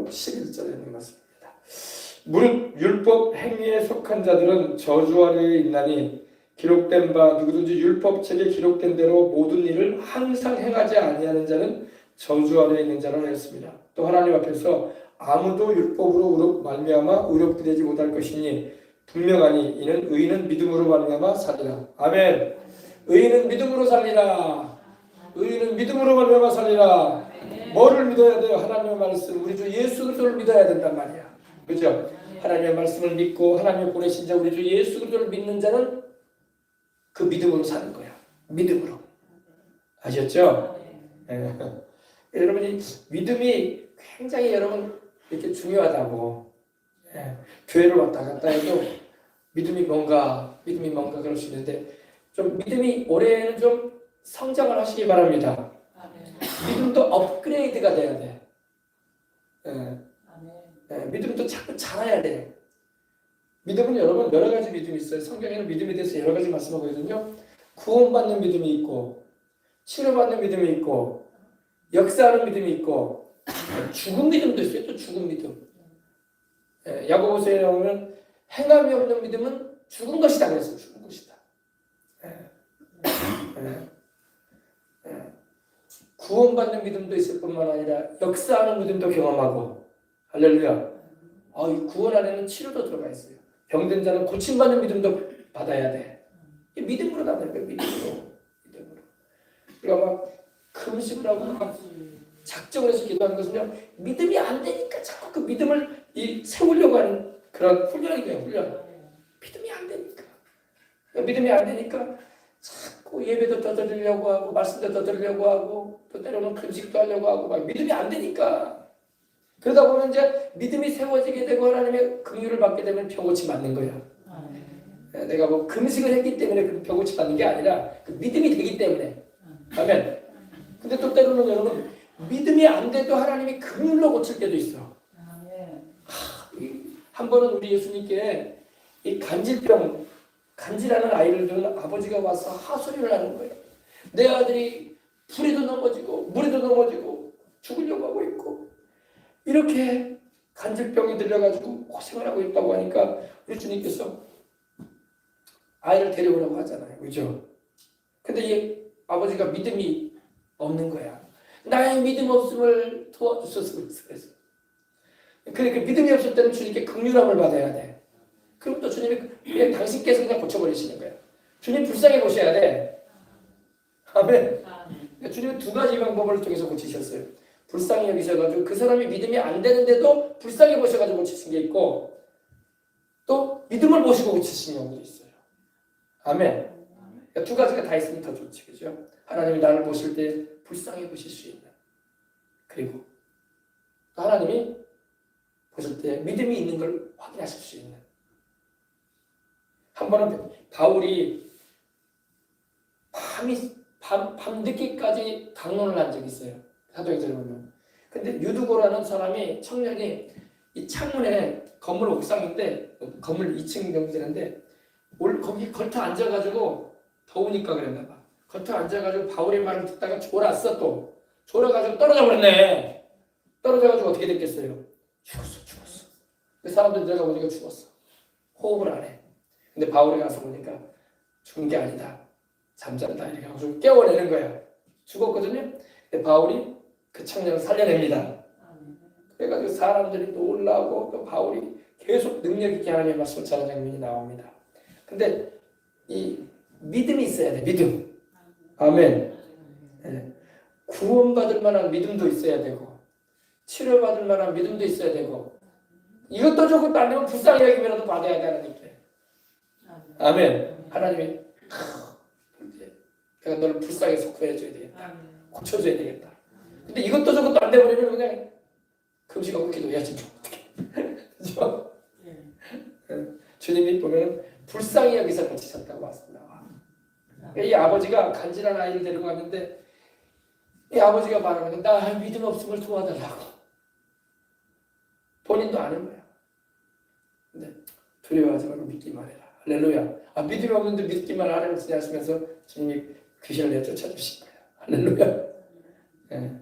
11절에 있는 말씀입니다. 무릇 율법 행위에 속한 자들은 저주 아래에 있나니 기록된 바 누구든지 율법책에 기록된 대로 모든 일을 항상 행하지 아니하는 자는 저주 아래에 있는 자라 하였습니다. 또 하나님 앞에서 아무도 율법으로 말미암아 의롭게 되지 못할 것이니 분명하니 이는 의인은 믿음으로 말미암아 살리라. 아멘. 의인은 믿음으로 살리라. 의인은 믿음으로 말미암아 살리라. 뭐를 믿어야 돼요? 하나님의 말씀, 우리 주 예수 그리스도를 믿어야 된단 말이야. 그렇죠? 하나님의 말씀을 믿고 하나님의 보내신 자 우리 주 예수 그리스도를 믿는 자는 그 믿음으로 사는 거야. 믿음으로. 아셨죠? 네. 여러분이 믿음이 굉장히 여러분 이렇게 중요하다고. 네. 교회를 왔다 갔다 해도 믿음이 뭔가 그럴 수 있는데 좀 믿음이 올해는 좀 성장을 하시기 바랍니다. 믿음도 업그레이드가 돼야 돼. 네. 네. 믿음도 자꾸 자라야 돼. 믿음은 여러분 여러 가지 믿음이 있어요. 성경에는 믿음에 대해서 여러 가지 말씀하거든요. 구원받는 믿음이 있고 치료받는 믿음이 있고 역사하는 믿음이 있고 죽은 믿음도 있어요. 또 죽은 믿음. 야고보서에 나오면 행함이 없는 믿음은 죽은 것이다 그랬어요. 죽은 것이다. 구원받는 믿음도 있을 뿐만 아니라 역사하는 믿음도 경험하고 할렐루야. 이 구원 안에는 치료도 들어가 있어요. 병든 자는 고침받는 믿음도 받아야 돼. 믿음으로 나가는 거야. 믿음으로. 그러니까 막 금식을 하고 막 작정을 해서 기도하는 것은요. 믿음이 안 되니까 자꾸 그 믿음을 세우려고 하는 그런 훈련이에요. 훈련. 믿음이 안 되니까. 믿음이 안 되니까 자꾸 예배도 더 드리려고 하고 말씀도 더 드리려고 하고 또 때로는 금식도 하려고 하고 막 믿음이 안 되니까. 그러다 보면 이제 믿음이 세워지게 되고 하나님의 긍휼을 받게 되면 병고침 맞는 거야. 내가 뭐 금식을 했기 때문에 그 병고침 받는 게 아니라 그 믿음이 되기 때문에. 아멘. 근데 또 때로는 여러분 믿음이 안 돼도 하나님이 긍휼로 고칠 때도 있어. 한 번은 우리 예수님께 이 간질하는 아이를 둔 아버지가 와서 하소리를 하는 거예요. 내 아들이 불에도 넘어지고 물에도 넘어지고 죽으려고 하고 있고 이렇게 간질병이 들려가지고 고생을 하고 있다고 하니까 우리 주님께서 아이를 데려오라고 하잖아요. 그죠? 근데 이 아버지가 믿음이 없는 거야. 나의 믿음 없음을 도와주소서 그래서. 그러니까 믿음이 없을 때는 주님께 긍휼함을 받아야 돼. 그럼 또 주님이 그냥 당신께서 그냥 고쳐버리시는 거야. 주님 불쌍히 보셔야 돼. 아멘. 그러니까 주님은 두 가지 방법을 통해서 고치셨어요. 불쌍히 여기셔가지고 그 사람이 믿음이 안 되는데도 불쌍히 보셔가지고 고치신 게 있고 또 믿음을 보시고 고치신 경우도 있어요. 아멘. 그러니까 두 가지가 다 있으면 더 좋지, 그죠? 하나님이 나를 보실 때 불쌍히 보실 수 있는 그리고 하나님이 보실 때 믿음이 있는 걸 확인하실 수 있는. 한 번은 바울이 밤늦게까지 강론을 한 적이 있어요. 사도행전에 보면. 근데 유두고라는 사람이 청년이 이 창문에 건물 옥상인데 건물 2층 정도 되는데 거기 걸터 앉아가지고 더우니까 그랬나 봐. 걸터 앉아가지고 바울의 말을 듣다가 졸았어 또. 졸아가지고 떨어져 버렸네. 떨어져가지고 어떻게 됐겠어요? 죽었어. 그 사람들 내가 보니까 죽었어. 호흡을 안 해. 근데 바울이 가서 보니까 죽은 게 아니다. 잠잠다 이렇게 하고 깨워내는 거야. 죽었거든요. 근데 바울이 그 청년을 살려냅니다. 그래가지고 사람들이 놀라고 또 바울이 계속 능력 있게 하나님의 말씀을 전하는 장면이 나옵니다. 근데 이 믿음이 있어야 돼. 믿음. 아멘. 네. 구원받을 만한 믿음도 있어야 되고 치료받을 만한 믿음도 있어야 되고 이것도 저것도 안 되면 불쌍히 여김이라도 받아야 되는 게. 아멘. 하나님이 내가 너를 불쌍해서 구해줘야 되겠다. 고쳐줘야 되겠다. 근데 이것도 저것도 안 돼버리면 그냥 금식하고 기도해야지 어떡해. 그죠? 주님이 보면 불쌍히 여기서 고치셨다고 왔습니다. 이 아버지가 간질한 아이를 데리고 갔는데 이 아버지가 말하는 거야. 나 믿음 없음을 도와달라고. 본인도 아는 거야. 근데 두려워하지 말고 믿기만 해라. 할렐루야. 믿음이 없는데 믿기만 하라고 하시면서 주님이 귀신을 내쫓아 주신 거야. 할렐루야. 네.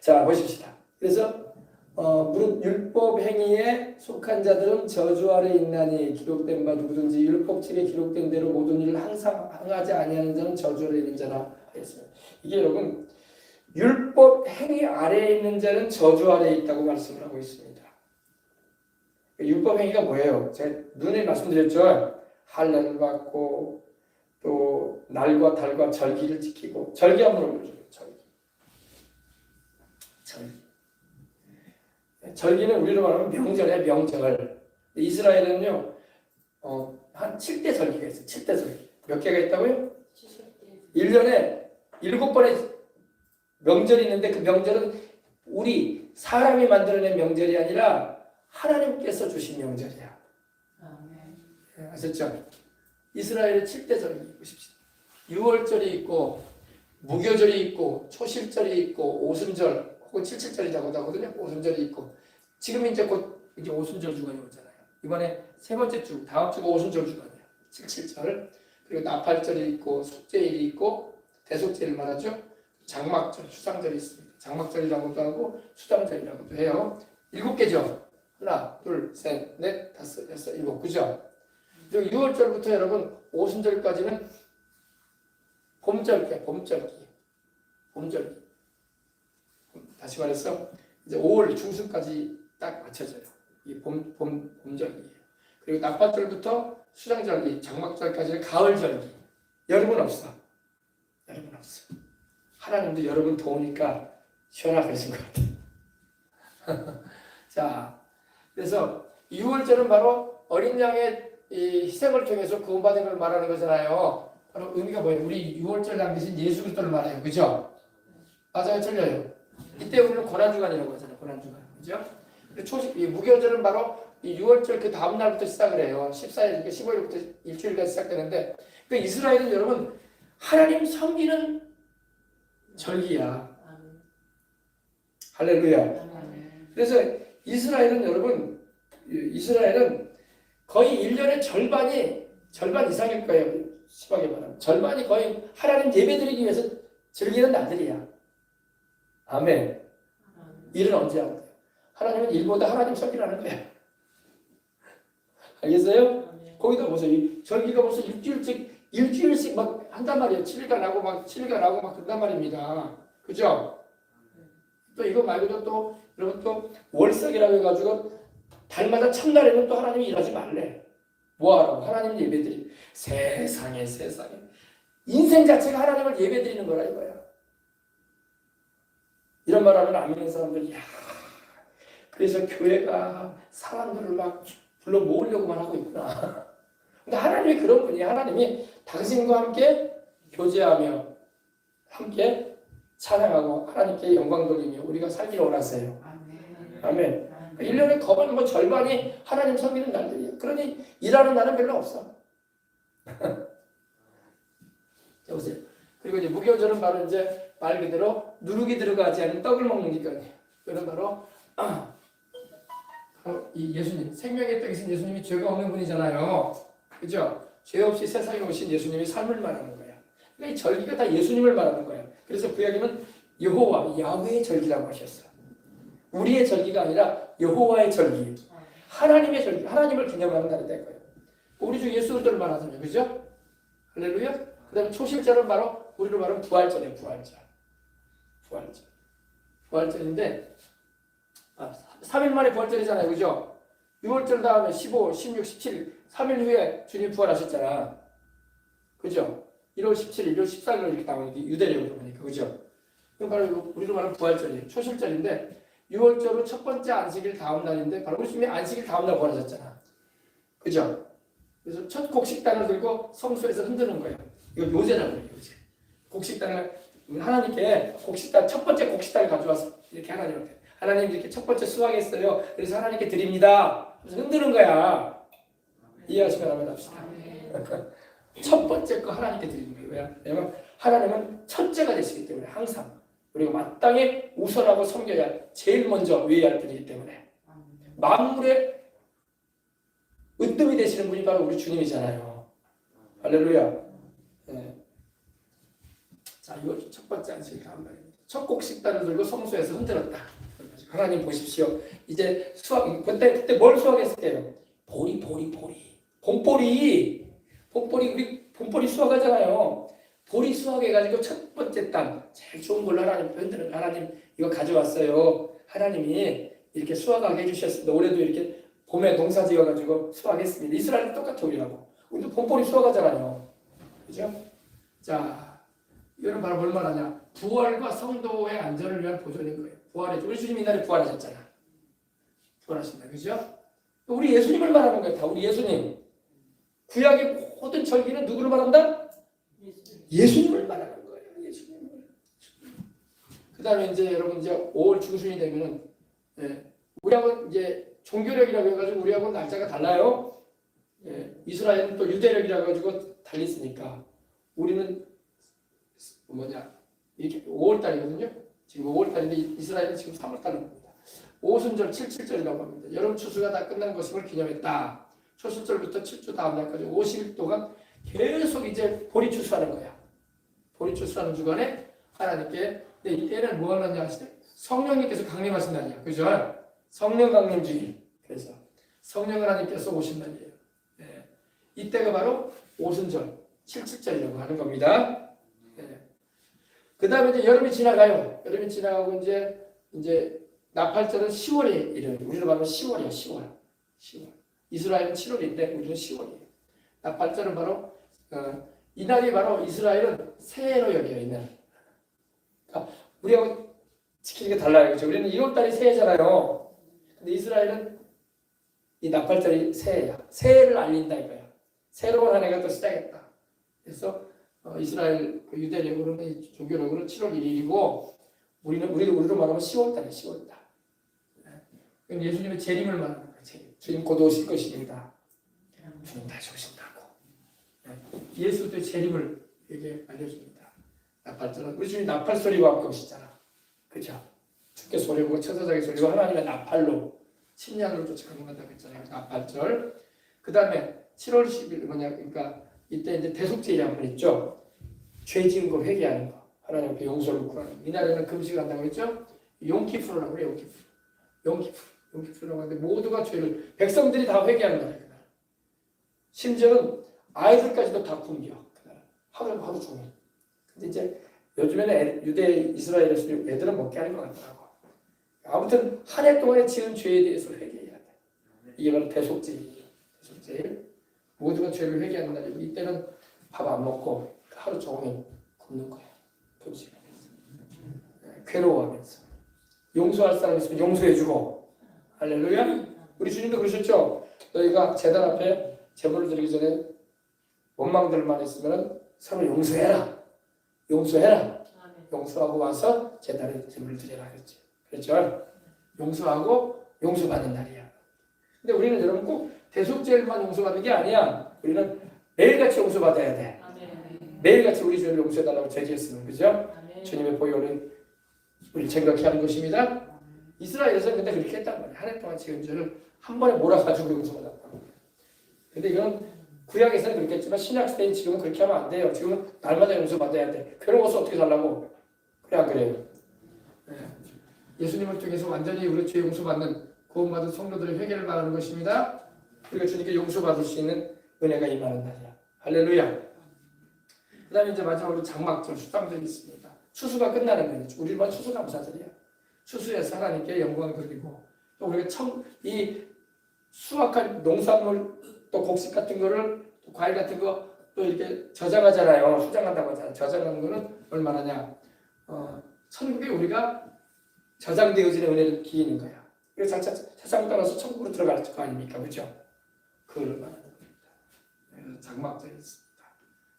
자, 보십시다. 그래서 무릇 율법 행위에 속한 자들은 저주 아래 있나니 기록된 바 누구든지 율법책에 기록된 대로 모든 일을 항상 행하지 아니하는 자는 저주 아래 있는 자라 하였습니다. 이게 여러분 율법 행위 아래에 있는 자는 저주 아래에 있다고 말씀을 하고 있습니다. 율법 행위가 뭐예요? 제가 눈에 말씀드렸죠. 할례를 받고 또 날과 달과 절기를 지키고 절기 한번 올려줘요. 절기는 우리로 말하면 명절이에요. 명절. 이스라엘은요 한 7대 절기가 있어요. 7대 절기. 몇 개가 있다고요? 1년에 7번의 명절이 있는데 그 명절은 우리 사람이 만들어낸 명절이 아니라 하나님께서 주신 명절이야. 아셨죠? 이스라엘의 7대 절기 보십시오. 6월절이 있고 무교절이 있고 초실절이 있고 오순절 혹은 칠칠절이라고도 하거든요. 오순절이 있고 지금 이제 곧 이제 오순절 주간이 오잖아요. 이번에 세 번째 주 다음 주가 오순절 주간이에요. 칠칠절 그리고 나팔절이 있고 속죄일이 있고 대속죄를 말하죠. 장막절, 수상절이 있습니다. 장막절이라고도 하고 수장절이라고도 해요. 7개죠. 하나, 둘, 셋, 넷, 다섯, 여섯, 일곱, 그죠? 그리고 6월절부터 여러분 오순절까지는 봄절기야, 봄절기. 다시 말해서 이제 5월 중순까지 딱 맞춰져요. 이게 봄절기예요. 그리고 나팔절부터 수장절기, 장막절까지는 가을절기. 여름은 없어. 하나님도 여름은 더우니까 시원하신 것 같아요. 자, 그래서 6월절은 바로 어린 양의 이 희생을 통해서 구원받은 걸 말하는 거잖아요. 바로 의미가 뭐예요? 우리 6월절 남기신 예수 그리스도를 말해요. 그죠? 맞아요? 틀려요? 이때 우리는 고난주간이라고 하잖아요. 고난주간. 그죠? 이 무교절은 바로 이 6월절 그 다음 날부터 시작을 해요. 14일, 15일부터 일주일까지 시작되는데 그 이스라엘은 여러분 하나님 섬기는 절기야. 할렐루야. 그래서 이스라엘은 여러분 거의 1년의 절반 이상일 거예요. 심하게 말하면 절반이 거의 하나님 예배드리기 위해서 즐기는 날들이야. 아멘. 일은 언제 하는 거야? 하나님은 일보다 하나님 섬기라는 거야. 알겠어요? 거기다 보세요. 절기가 벌써 일주일씩 막 한단 말이에요. 7일간 하고 막 그런단 말입니다. 그죠? 또 이거 말고도 또 여러분 또 월석이라고 해가지고 달마다 첫날에는 또 하나님이 일하지 말래. 뭐하라고? 하나님 예배드리. 세상에 인생 자체가 하나님을 예배드리는 거라 이거야. 이런 말 하면 안 믿는 사람들이 야 그래서 교회가 사람들을 막 불러 모으려고만 하고 있구나. 근데 하나님이 그런 분이에요. 하나님이 당신과 함께 교제하며 함께 찬양하고 하나님께 영광 돌리며 우리가 살기를 원하세요. 아멘. 1년에 거의 절반이 하나님 섬기는 날들이에요. 그러니 일하는 날은 별로 없어. 자, 보세요. 그리고 이제 무교절은 바로 이제 말 그대로 누룩이 들어가지 않은 떡을 먹는 기간이에요. 이건 바로 이 예수님, 생명의 떡이신 예수님이 죄가 없는 분이잖아요. 그죠? 죄 없이 세상에 오신 예수님이 삶을 말하는 거야. 그러니까 이 절기가 다 예수님을 말하는 거예요. 그래서 구약에는 여호와, 야훼의 절기라고 하셨어요. 우리의 절기가 아니라 여호와의 절기, 하나님의 절기, 하나님을 기념하는 날이 될 거예요. 우리 주 예수 그리스도를 말하잖아요, 그죠? 할렐루야. 그다음에 초실절은 바로 우리로 말하면 부활절이에요, 부활절인데 3일 만에 부활절이잖아요, 그죠? 6월절 다음에 15, 16, 17, 3일 후에 주님 부활하셨잖아, 그죠? 1월 17일, 1월 14일 이렇게 나오니까 유대력으로 보니까, 그죠? 그럼 바로 우리로 말하면 부활절이에요, 초실절인데 6월절은 첫 번째 안식일 다음 날인데 바로 우리 주님이 안식일 다음 날 부활하셨잖아. 그죠? 그래서 첫 곡식단을 들고 성소에서 흔드는 거예요. 이거 요제라고 해요, 요제. 곡식단을 하나님께 첫 번째 곡식단을 가져와서 이렇게 하나님 이렇게 첫 번째 수확했어요. 그래서 하나님께 드립니다. 그래서 흔드는 거야. 이해하시면 한번 합시다. 첫 번째 거 하나님께 드리는 거예요. 왜냐면 하나님은 첫째가 되시기 때문에 항상 우리가 마땅히 우선하고 섬겨야 제일 먼저 위해야 할 분이기 때문에 만물의 으뜸이 되시는 분이 바로 우리 주님이잖아요. 할렐루야. 네. 자, 이거 첫 번째 안식일 다음 날입니다. 첫 곡식단을 들고 성소에서 흔들었다. 하나님 보십시오. 이제 수확 그때 뭘 수확했을게요? 보리. 봄보리 우리 봄보리 수확하잖아요. 보리 수확해가지고 첫 번째 땅 제일 좋은 걸로 하나님 이거 가져왔어요. 하나님이 이렇게 수확하게 해주셨습니다. 올해도 이렇게 봄에 농사 지어가지고 수확했습니다. 이스라엘도 똑같아 우리라고. 우리도 봄보리 수확하잖아요. 그죠? 자, 이거는 바로 뭘 말하냐? 부활과 성도의 안전을 위한 보존인 거예요. 우리 주님 이날에 부활하셨잖아. 부활하신다. 그죠? 우리 예수님을 말하는 거예요. 다 우리 예수님. 구약의 모든 절기는 누구를 말한다? 예수님을 말하는 거예요. 예수님을. 그 다음에 이제 여러분 이제 5월 중순이 되면은 우리하고는 이제 종교력이라고 해가지고 우리하고는 날짜가 달라요. 이스라엘은 또 유대력이라고 해가지고 달리으니까 우리는 이렇게 5월달이거든요. 지금 5월달인데 이스라엘은 지금 3월달입니다. 오순절 77절이라고 합니다. 여름 추수가 다 끝난 것임을 기념했다. 초실절부터 7주 다음 날까지 50일 동안 계속 이제 보리 추수하는 거야. 보리 추수하는 주간에 하나님께 근데 이때는 뭐 하느냐 하시죠? 성령님께서 강림하신 날이야. 그죠? 성령 강림 주일. 그래서 성령 하나님께서 오신 날이에요. 이때가 바로 오순절 77절이라고 하는 겁니다. 그 다음에 이제 여름이 지나가요. 여름이 지나가고 이제 나팔절은 10월에 이래요. 우리로 말하면 10월이야. 10월. 이스라엘은 7월인데 우리는 10월이에요. 나팔절은 바로 이날이 바로 이스라엘은 새해로 여겨요. 이날. 그러니까 우리하고 지키는 게 달라요. 그렇죠? 우리는 2월달이 새해잖아요. 근데 이스라엘은 이 나팔절이 새해야. 새해를 알린다 이거야. 새로운 한 해가 또 시작했다. 그래서 이스라엘 유대력으로는 종교력으로는 7월 1일이고 우리로 말하면 10월달이에요. 10월달. 그럼 예수님의 재림을 말하는 거예요. 주님 곧 오실 것입니다. 주님 다시 오신다고. 예수도 재림을 이렇게 알려줍니다. 나팔절은 우리 주님 나팔 소리와 함께 오시잖아. 그렇죠? 주께 소리고 천사장의 소리고 하나님의 나팔로 침략을 쫓아 강림한다고 했잖아요. 나팔절. 그 다음에 7월 10일 그러니까 이때 이제 대속죄일이 한 번 있죠. 죄 지은 거 회개하는 거. 하나님께 용서를 구하는 거. 이날에는 금식을 한다고 했죠. 용키프로라고 그래요. 용키프로라고 하는데 모두가 죄를 백성들이 다 회개하는 거예요. 그날. 심지어는 아이들까지도 다 굶겨. 그날. 하루 종일. 근데 이제 요즘에는 유대 이스라엘에서 애들은 먹게 하는 것 같더라고. 아무튼 한 해 동안에 지은 죄에 대해서 회개해야 돼. 이게 바로 대속죄일이에요. 대속죄일. 모두가 죄를 회개하는 날이고 이때는 밥 안 먹고 하루 종일 굶는 거예요. 금식하면서. 괴로워하면서. 용서할 사람 있으면 용서해주고. 할렐루야. 우리 주님도 그러셨죠. 너희가 제단 앞에 제물을 드리기 전에 원망들만 있으면 서로 용서해라. 용서하고 와서 제단에 제물을 드려라 그랬죠. 그렇죠? 용서하고 용서받는 날이야. 근데 우리는 여러분 꼭 대속죄일만 용서받는 게 아니야. 우리는 매일같이 용서받아야 돼. 매일같이 우리 죄를 용서해달라고 제지했으면 그죠? 주님의 보혈은 우리 생각해 하는 것입니다. 이스라엘에서는 근데 그렇게 했단 말이야. 한 해 동안 지은 죄를 한 번에 몰아가지고 용서받았다고. 근데 이건 구약에서는 그렇게 했지만 신약 시대인 지금은 그렇게 하면 안 돼요. 지금은 날마다 용서받아야 돼. 괴로워서 어떻게 살라고? 그래 안 그래요? 예수님을 통해서 완전히 우리 죄 용서받는 구원받은 성도들의 회개를 말하는 것입니다. 우리가 주님께 용서받을 수 있는 은혜가 임하는 날이야. 할렐루야. 그 다음에 이제 마지막으로 장막절, 수장절이 있습니다. 추수가 끝나는 거예요. 우리만 추수감사절이야. 추수해서 하나님께 영광을 돌리고 또 우리가 이 수확한 농산물 또 곡식 같은 거를 또 과일 같은 거 또 이렇게 저장하잖아요. 수장한다고 하잖아요. 저장하는 거는 얼마나냐? 천국에 우리가 저장되어지는 은혜를 기이는 거야. 그래서 세상 떠나서 천국으로 들어갈 거 아닙니까? 그렇죠? 그걸 말하는 겁니다. 장막절이 있습니다.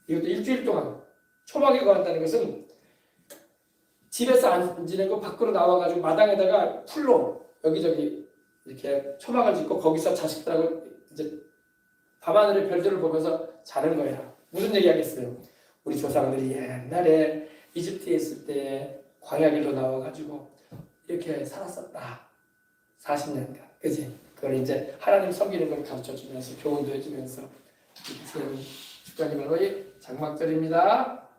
이것도 일주일 동안 초막에 거한다는 것은 집에서 안 지내고 밖으로 나와가지고 마당에다가 풀로 여기저기 이렇게 초막을 짓고 거기서 자식들하고 이제 밤하늘의 별들을 보면서 자는 거야. 무슨 얘기 하겠어요? 우리 조상들이 옛날에 이집트에 있을 때 광야길로 나와가지고 이렇게 살았었다. 40년간. 그지? 그걸 이제 하나님 섬기는 걸 가르쳐주면서 교훈도 해주면서 이렇게 축하님 바로 이 장막절입니다.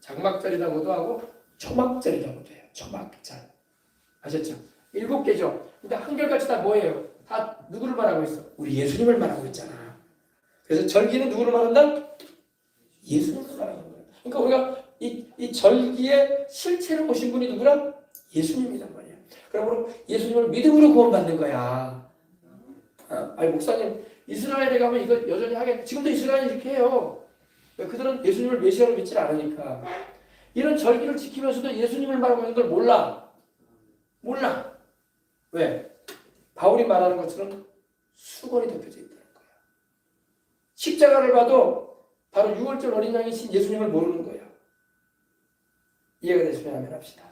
장막절이라고도 하고 초막절이라고도 해요. 초막절. 아셨죠? 7개죠. 근데 한결같이 다 뭐예요? 다 누구를 말하고 있어? 우리 예수님을 말하고 있잖아. 그래서 절기는 누구를 말한다? 예수님을 말하는 거야. 그러니까 우리가 이 절기의 실체를 보신 분이 누구라? 예수님이란 말이야. 그러므로 예수님을 믿음으로 구원받는 거야. 아니 목사님 이스라엘에 가면 이거 여전히 하겠. 지금도 이스라엘이 이렇게 해요. 그들은 예수님을 메시아로 믿지 않으니까. 이런 절기를 지키면서도 예수님을 말하고 있는 걸 몰라. 왜? 바울이 말하는 것처럼 수건이 덮여져 있다는 거야. 십자가를 봐도 바로 6월절 어린 양이신 예수님을 모르는 거야. 이해가 되시면 하면 합시다.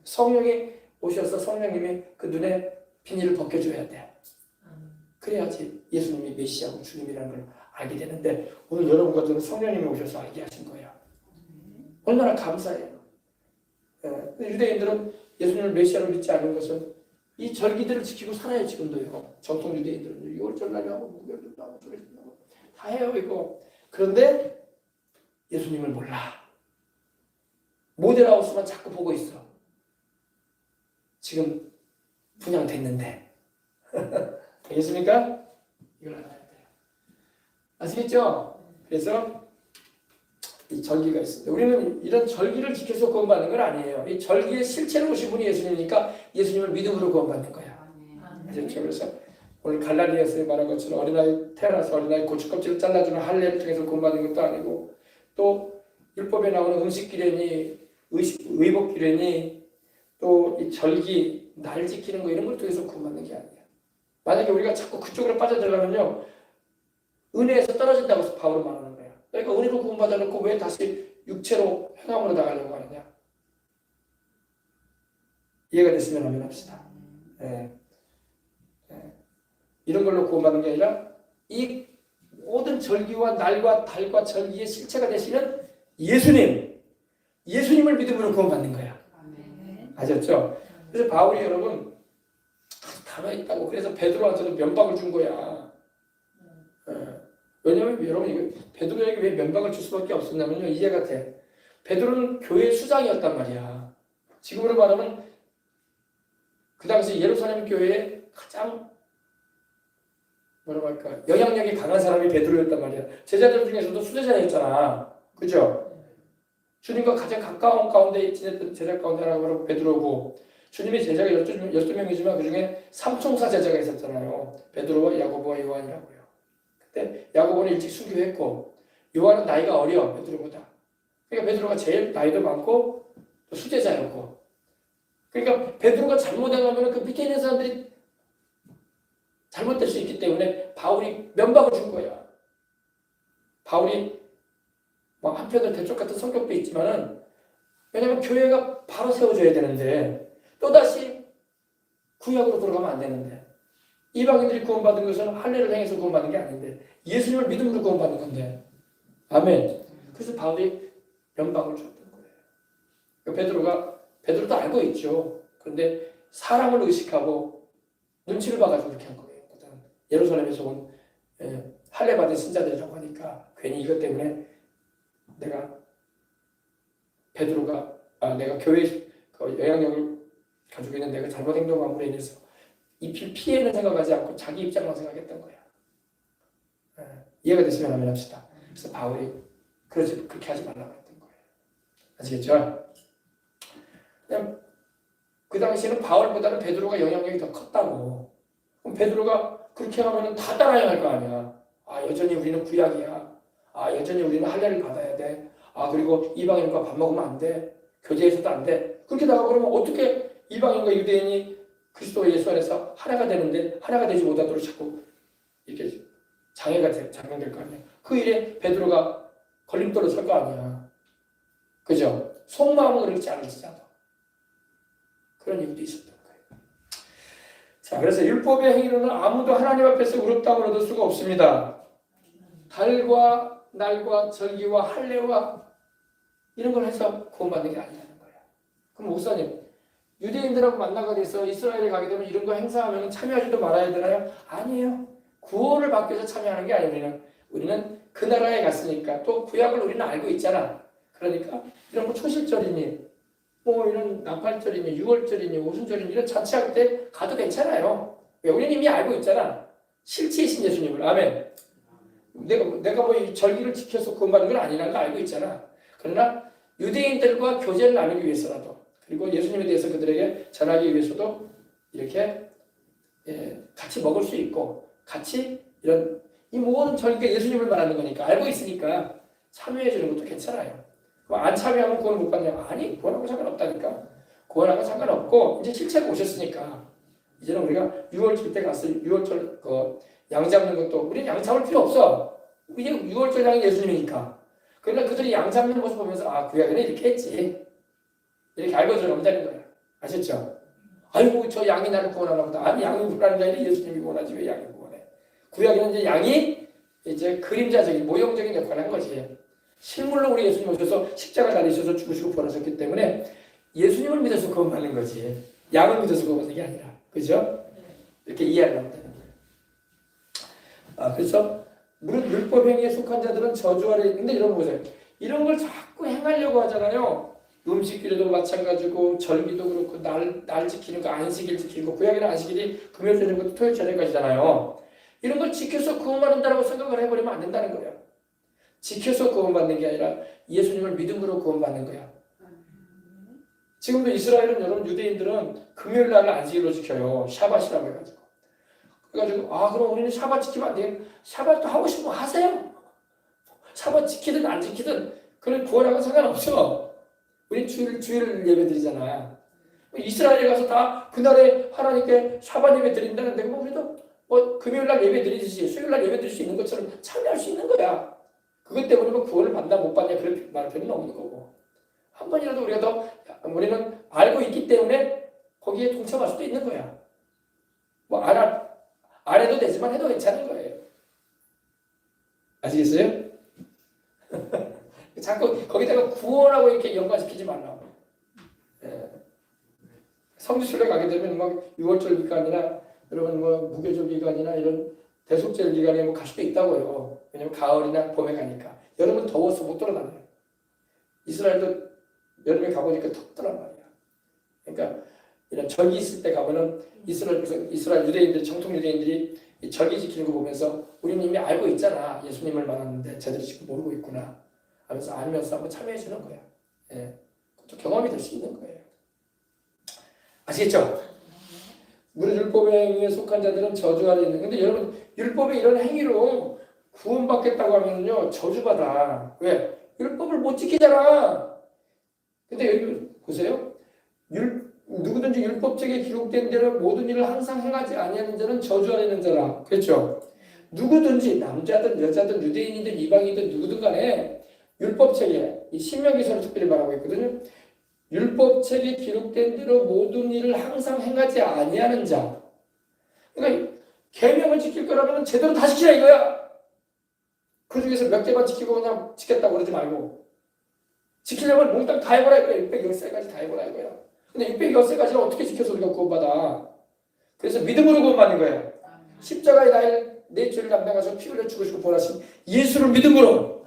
성령이 오셔서 성령님이 그 눈에 비닐을 벗겨줘야 돼. 그래야지 예수님이 메시아고 주님이라는 걸 알게 되는데 오늘 여러분과 저는 성령님이 오셔서 알게 하신 거야. 얼마나 감사해요. 유대인들은 예수님을 메시아로 믿지 않은 것은 이 절기들을 지키고 살아요. 지금도요. 전통 유대인들은 6월절 날이 하고 무교절도 하고 조례절도 하고 다 해요 이거. 그런데 예수님을 몰라. 모델하우스만 자꾸 보고 있어. 지금 분양됐는데 알겠습니까? 이걸 알아야 돼요. 아시겠죠? 그래서 이 절기가 있습니다. 우리는 이런 절기를 지켜서 구원받는 건 아니에요. 이 절기의 실체로 오신 분이 예수님이니까 예수님을 믿음으로 구원받는 거야. 아시겠죠? 그래서 오늘 갈라디아서에 말한 것처럼 어린아이 태어나서 어린아이 고추껍질을 잘라주는 할례를 통해서 구원받는 것도 아니고 또 율법에 나오는 음식기례니 의복기례니 또 이 절기 날 지키는 거 이런 걸 통해서 구원받는 게 아니에요. 만약에 우리가 자꾸 그쪽으로 빠져들려면요 은혜에서 떨어진다고 바울은 말하는 거야. 그러니까 은혜로 구원받아놓고 왜 다시 육체로 행함으로 나가려고 하느냐. 이해가 됐으면 하면 합시다. 이런 걸로 구원받는 게 아니라 이 모든 절기와 날과 달과 절기의 실체가 되시는 예수님을 믿음으로 구원받는 거야. 아셨죠? 그래서 바울이 여러분 단어 있다고 그래서 베드로한테도 면박을 준 거야. 왜냐면 여러분 이거 베드로에게 왜 면박을 줄 수밖에 없었냐면요 이해가 돼. 베드로는 교회 수장이었단 말이야. 지금으로 말하면 그 당시 예루살렘 교회에 가장 뭐라고 할까 영향력이 강한 사람이 베드로였단 말이야. 제자들 중에서도 수제자였잖아. 그죠? 주님과 가장 가까운 가운데 지냈던 제자 가운데 하나가 바로 베드로고 주님의 제자가 12명이지만 그 중에 삼총사 제자가 있었잖아요. 베드로와 야고보와 요한이라고요. 그때 야고보는 일찍 순교했고 요한은 나이가 어려 베드로보다. 그러니까 베드로가 제일 나이도 많고 또 수제자였고 그러니까 베드로가 잘못 행하면 그 밑에 있는 사람들이 잘못될 수 있기 때문에 바울이 면박을 준 거야. 바울이 막 한편으로 대쪽 같은 성격도 있지만은 왜냐면 교회가 바로 세워져야 되는데 또다시 구약으로 돌아가면 안 되는데 이방인들이 구원받은 것은 할례를 행해서 구원받는 게 아닌데 예수님을 믿음으로 구원받는 건데 아멘. 그래서 바울이 면박을 줬던 거예요. 베드로도 알고 있죠. 그런데 사람을 의식하고 눈치를 봐가지고 그렇게 한 거예요. 예루살렘에서 온 할례 받은 신자들이라고 하니까 괜히 이것 때문에 내가 교회에 영향력을 가지고 있는 내가 잘못 행동함으로 인해서 이 피해는 생각하지 않고 자기 입장만 생각했던 거야. 이해가 됐으면 하면 합시다. 그래서 바울이 그렇게 하지 말라고 했던 거예요. 아시겠죠? 그냥 그 당시에는 바울보다는 베드로가 영향력이 더 컸다고. 그럼 베드로가 그렇게 하면 다 따라야 할 거 아니야. 여전히 우리는 구약이야. 여전히 우리는 할례를 받아야 돼. 그리고 이방인과 밥 먹으면 안 돼. 교제해서도 안 돼. 그렇게 나가버리면 어떻게 이방인과 유대인이 그리스도 예수 안에서 하나가 되는데 하나가 되지 못하도록 자꾸 이렇게 장애될 거 아니야. 그 일에 베드로가 걸림돌로 설 거 아니야. 그죠? 속마음은 그렇지 않을지라도. 그런 이유도 있었던 거예요. 자, 그래서 율법의 행위로는 아무도 하나님 앞에서 의롭다함을 얻을 수가 없습니다. 달과 날과 절기와 할례와 이런 걸 해서 구원받는 게 아니라는 거예요. 그럼 목사님, 유대인들하고 만나게 돼서 이스라엘에 가게 되면 이런 거 행사하면 참여하지도 말아야 되나요? 아니에요. 구원을 받기 위해서 참여하는 게 아니에요. 우리는 그 나라에 갔으니까 또 구약을 우리는 알고 있잖아. 그러니까 이런 거 초실절이니 뭐 이런 나팔절이니 6월절이니 오순절이니 이런 잔치할 때 가도 괜찮아요. 왜? 우리는 이미 알고 있잖아. 실체이신 예수님을. 아멘. 내가 뭐 이 절기를 지켜서 구원받는 건 아니라는 거 알고 있잖아. 그러나 유대인들과 교제를 나누기 위해서라도, 그리고 예수님에 대해서 그들에게 전하기 위해서도 이렇게 같이 먹을 수 있고, 같이 이런 이 모든 절기가 예수님을 말하는 거니까 알고 있으니까 참여해 주는 것도 괜찮아요. 안 참여하면 구원 못 받냐? 아니, 구원하고 상관없다니까. 구원하고 상관없고 이제 실체가 오셨으니까 이제는 우리가 6월절 때 가서 6월절 양 잡는 것도 우리는 양 잡을 필요 없어. 이제 6월절 양이 예수님이니까. 그러나 그들이 양 잡는 모습 보면서 아, 구약에는 이렇게 했지. 이렇게 알고 들어가면 되는 거야. 아셨죠? 아이고, 저 양이 나를 구원하나 보다. 아니, 양이 구원하는 게 아니라 예수님이 구원하지 왜 양이 구원해. 구약에는 이제 양이 이제 그림자적인 모형적인 역할을 한 거지. 실물로 우리 예수님 오셔서 십자가 달리셔서 죽으시고 부활하셨기 때문에 예수님을 믿어서 구원받는 거지. 양을 믿어서 구원받는 게 아니라. 그죠? 이렇게 이해하려면 되는 거예요. 그래서 무릇 율법 행위에 속한 자들은 저주 아래 있는데 이런 거 보세요. 이런 걸 자꾸 행하려고 하잖아요. 음식기도 마찬가지고 절기도 그렇고 날 지키는 거 안식일 지키고 구약에는 안식일이 금요일 저녁부터 토요일 저녁까지잖아요. 이런 걸 지켜서 구원받는다고 생각을 해버리면 안 된다는 거예요. 지켜서 구원받는 게 아니라 예수님을 믿음으로 구원받는 거야. 지금도 이스라엘은 여러분 유대인들은 금요일 날을 안식일로 지켜요. 샤밧이라고 해가지고. 그래가지고 그럼 우리는 샤밧 지키면 안 돼요? 샤밧도 하고 싶으면 하세요. 샤밧 지키든 안 지키든 그런 구원하고는 상관없어. 우리 주일 예배 드리잖아. 이스라엘에 가서 다 그날에 하나님께 샤밧 예배 드린다는데 뭐 우리도 뭐 금요일 날 예배 드리듯이 수요일 날 예배 드릴 수 있는 것처럼 참여할 수 있는 거야. 그것 때문에 뭐 구원을 받나 못 받냐 그런 말 필요는 없는 거고. 한 번이라도 우리는 알고 있기 때문에 거기에 동참할 수도 있는 거야. 뭐 안 해도 되지만 해도 괜찮은 거예요. 아시겠어요? 자꾸 거기다가 구원하고 이렇게 연관시키지 말라고. 성지순례 가게 되면 막 6월절 기간이나 여러분 뭐 무교절 기간이나 이런 대속절 기간에 뭐 갈 수도 있다고요. 왜냐면 가을이나 봄에 가니까. 여름은 더워서 못 돌아다녀요. 이스라엘도 여름에 가보니까 덥더란 말이야. 그러니까 이런 절기 있을 때 가면은 이스라엘 유대인들, 정통 유대인들이 이 절기 지키는 거 보면서 우리는 이미 알고 있잖아. 예수님을 만났는데 제대로 지금 모르고 있구나. 하면서 알면서 한번 참여해 주는 거야. 그것도 경험이 될 수 있는 거예요. 아시겠죠? 무릇 율법의 행위에 속한 자들은 저주 아래 있는. 근데 여러분 율법의 이런 행위로 구원받겠다고 하면요 저주받아. 왜? 율법을 못 지키잖아. 근데 여기 보세요. 누구든지 율법책에 기록된 대로 모든 일을 항상 행하지 아니하는 자는 저주 아래 있는 자라. 그렇죠? 누구든지 남자든 여자든 유대인이든 이방인이든 누구든 간에 율법책에 이 신명기서를 특별히 말하고 있거든요. 율법책에 기록된 대로 모든 일을 항상 행하지 아니하는 자. 그러니까 계명을 지킬 거라면 제대로 다 지키라 이거야. 그 중에서 몇 개만 지키고 그냥 지켰다고 그러지 말고 지키려면 몽땅 다 해보라 이거야. 613가지 다 해보라 이거야. 근데 613가지를 어떻게 지켜서 우리가 구원받아? 그래서 믿음으로 구원받는 거예요. 십자가의 나를 내 죄를 감당하셔서 피 흘려 죽으시고 부활하신 예수를 믿음으로.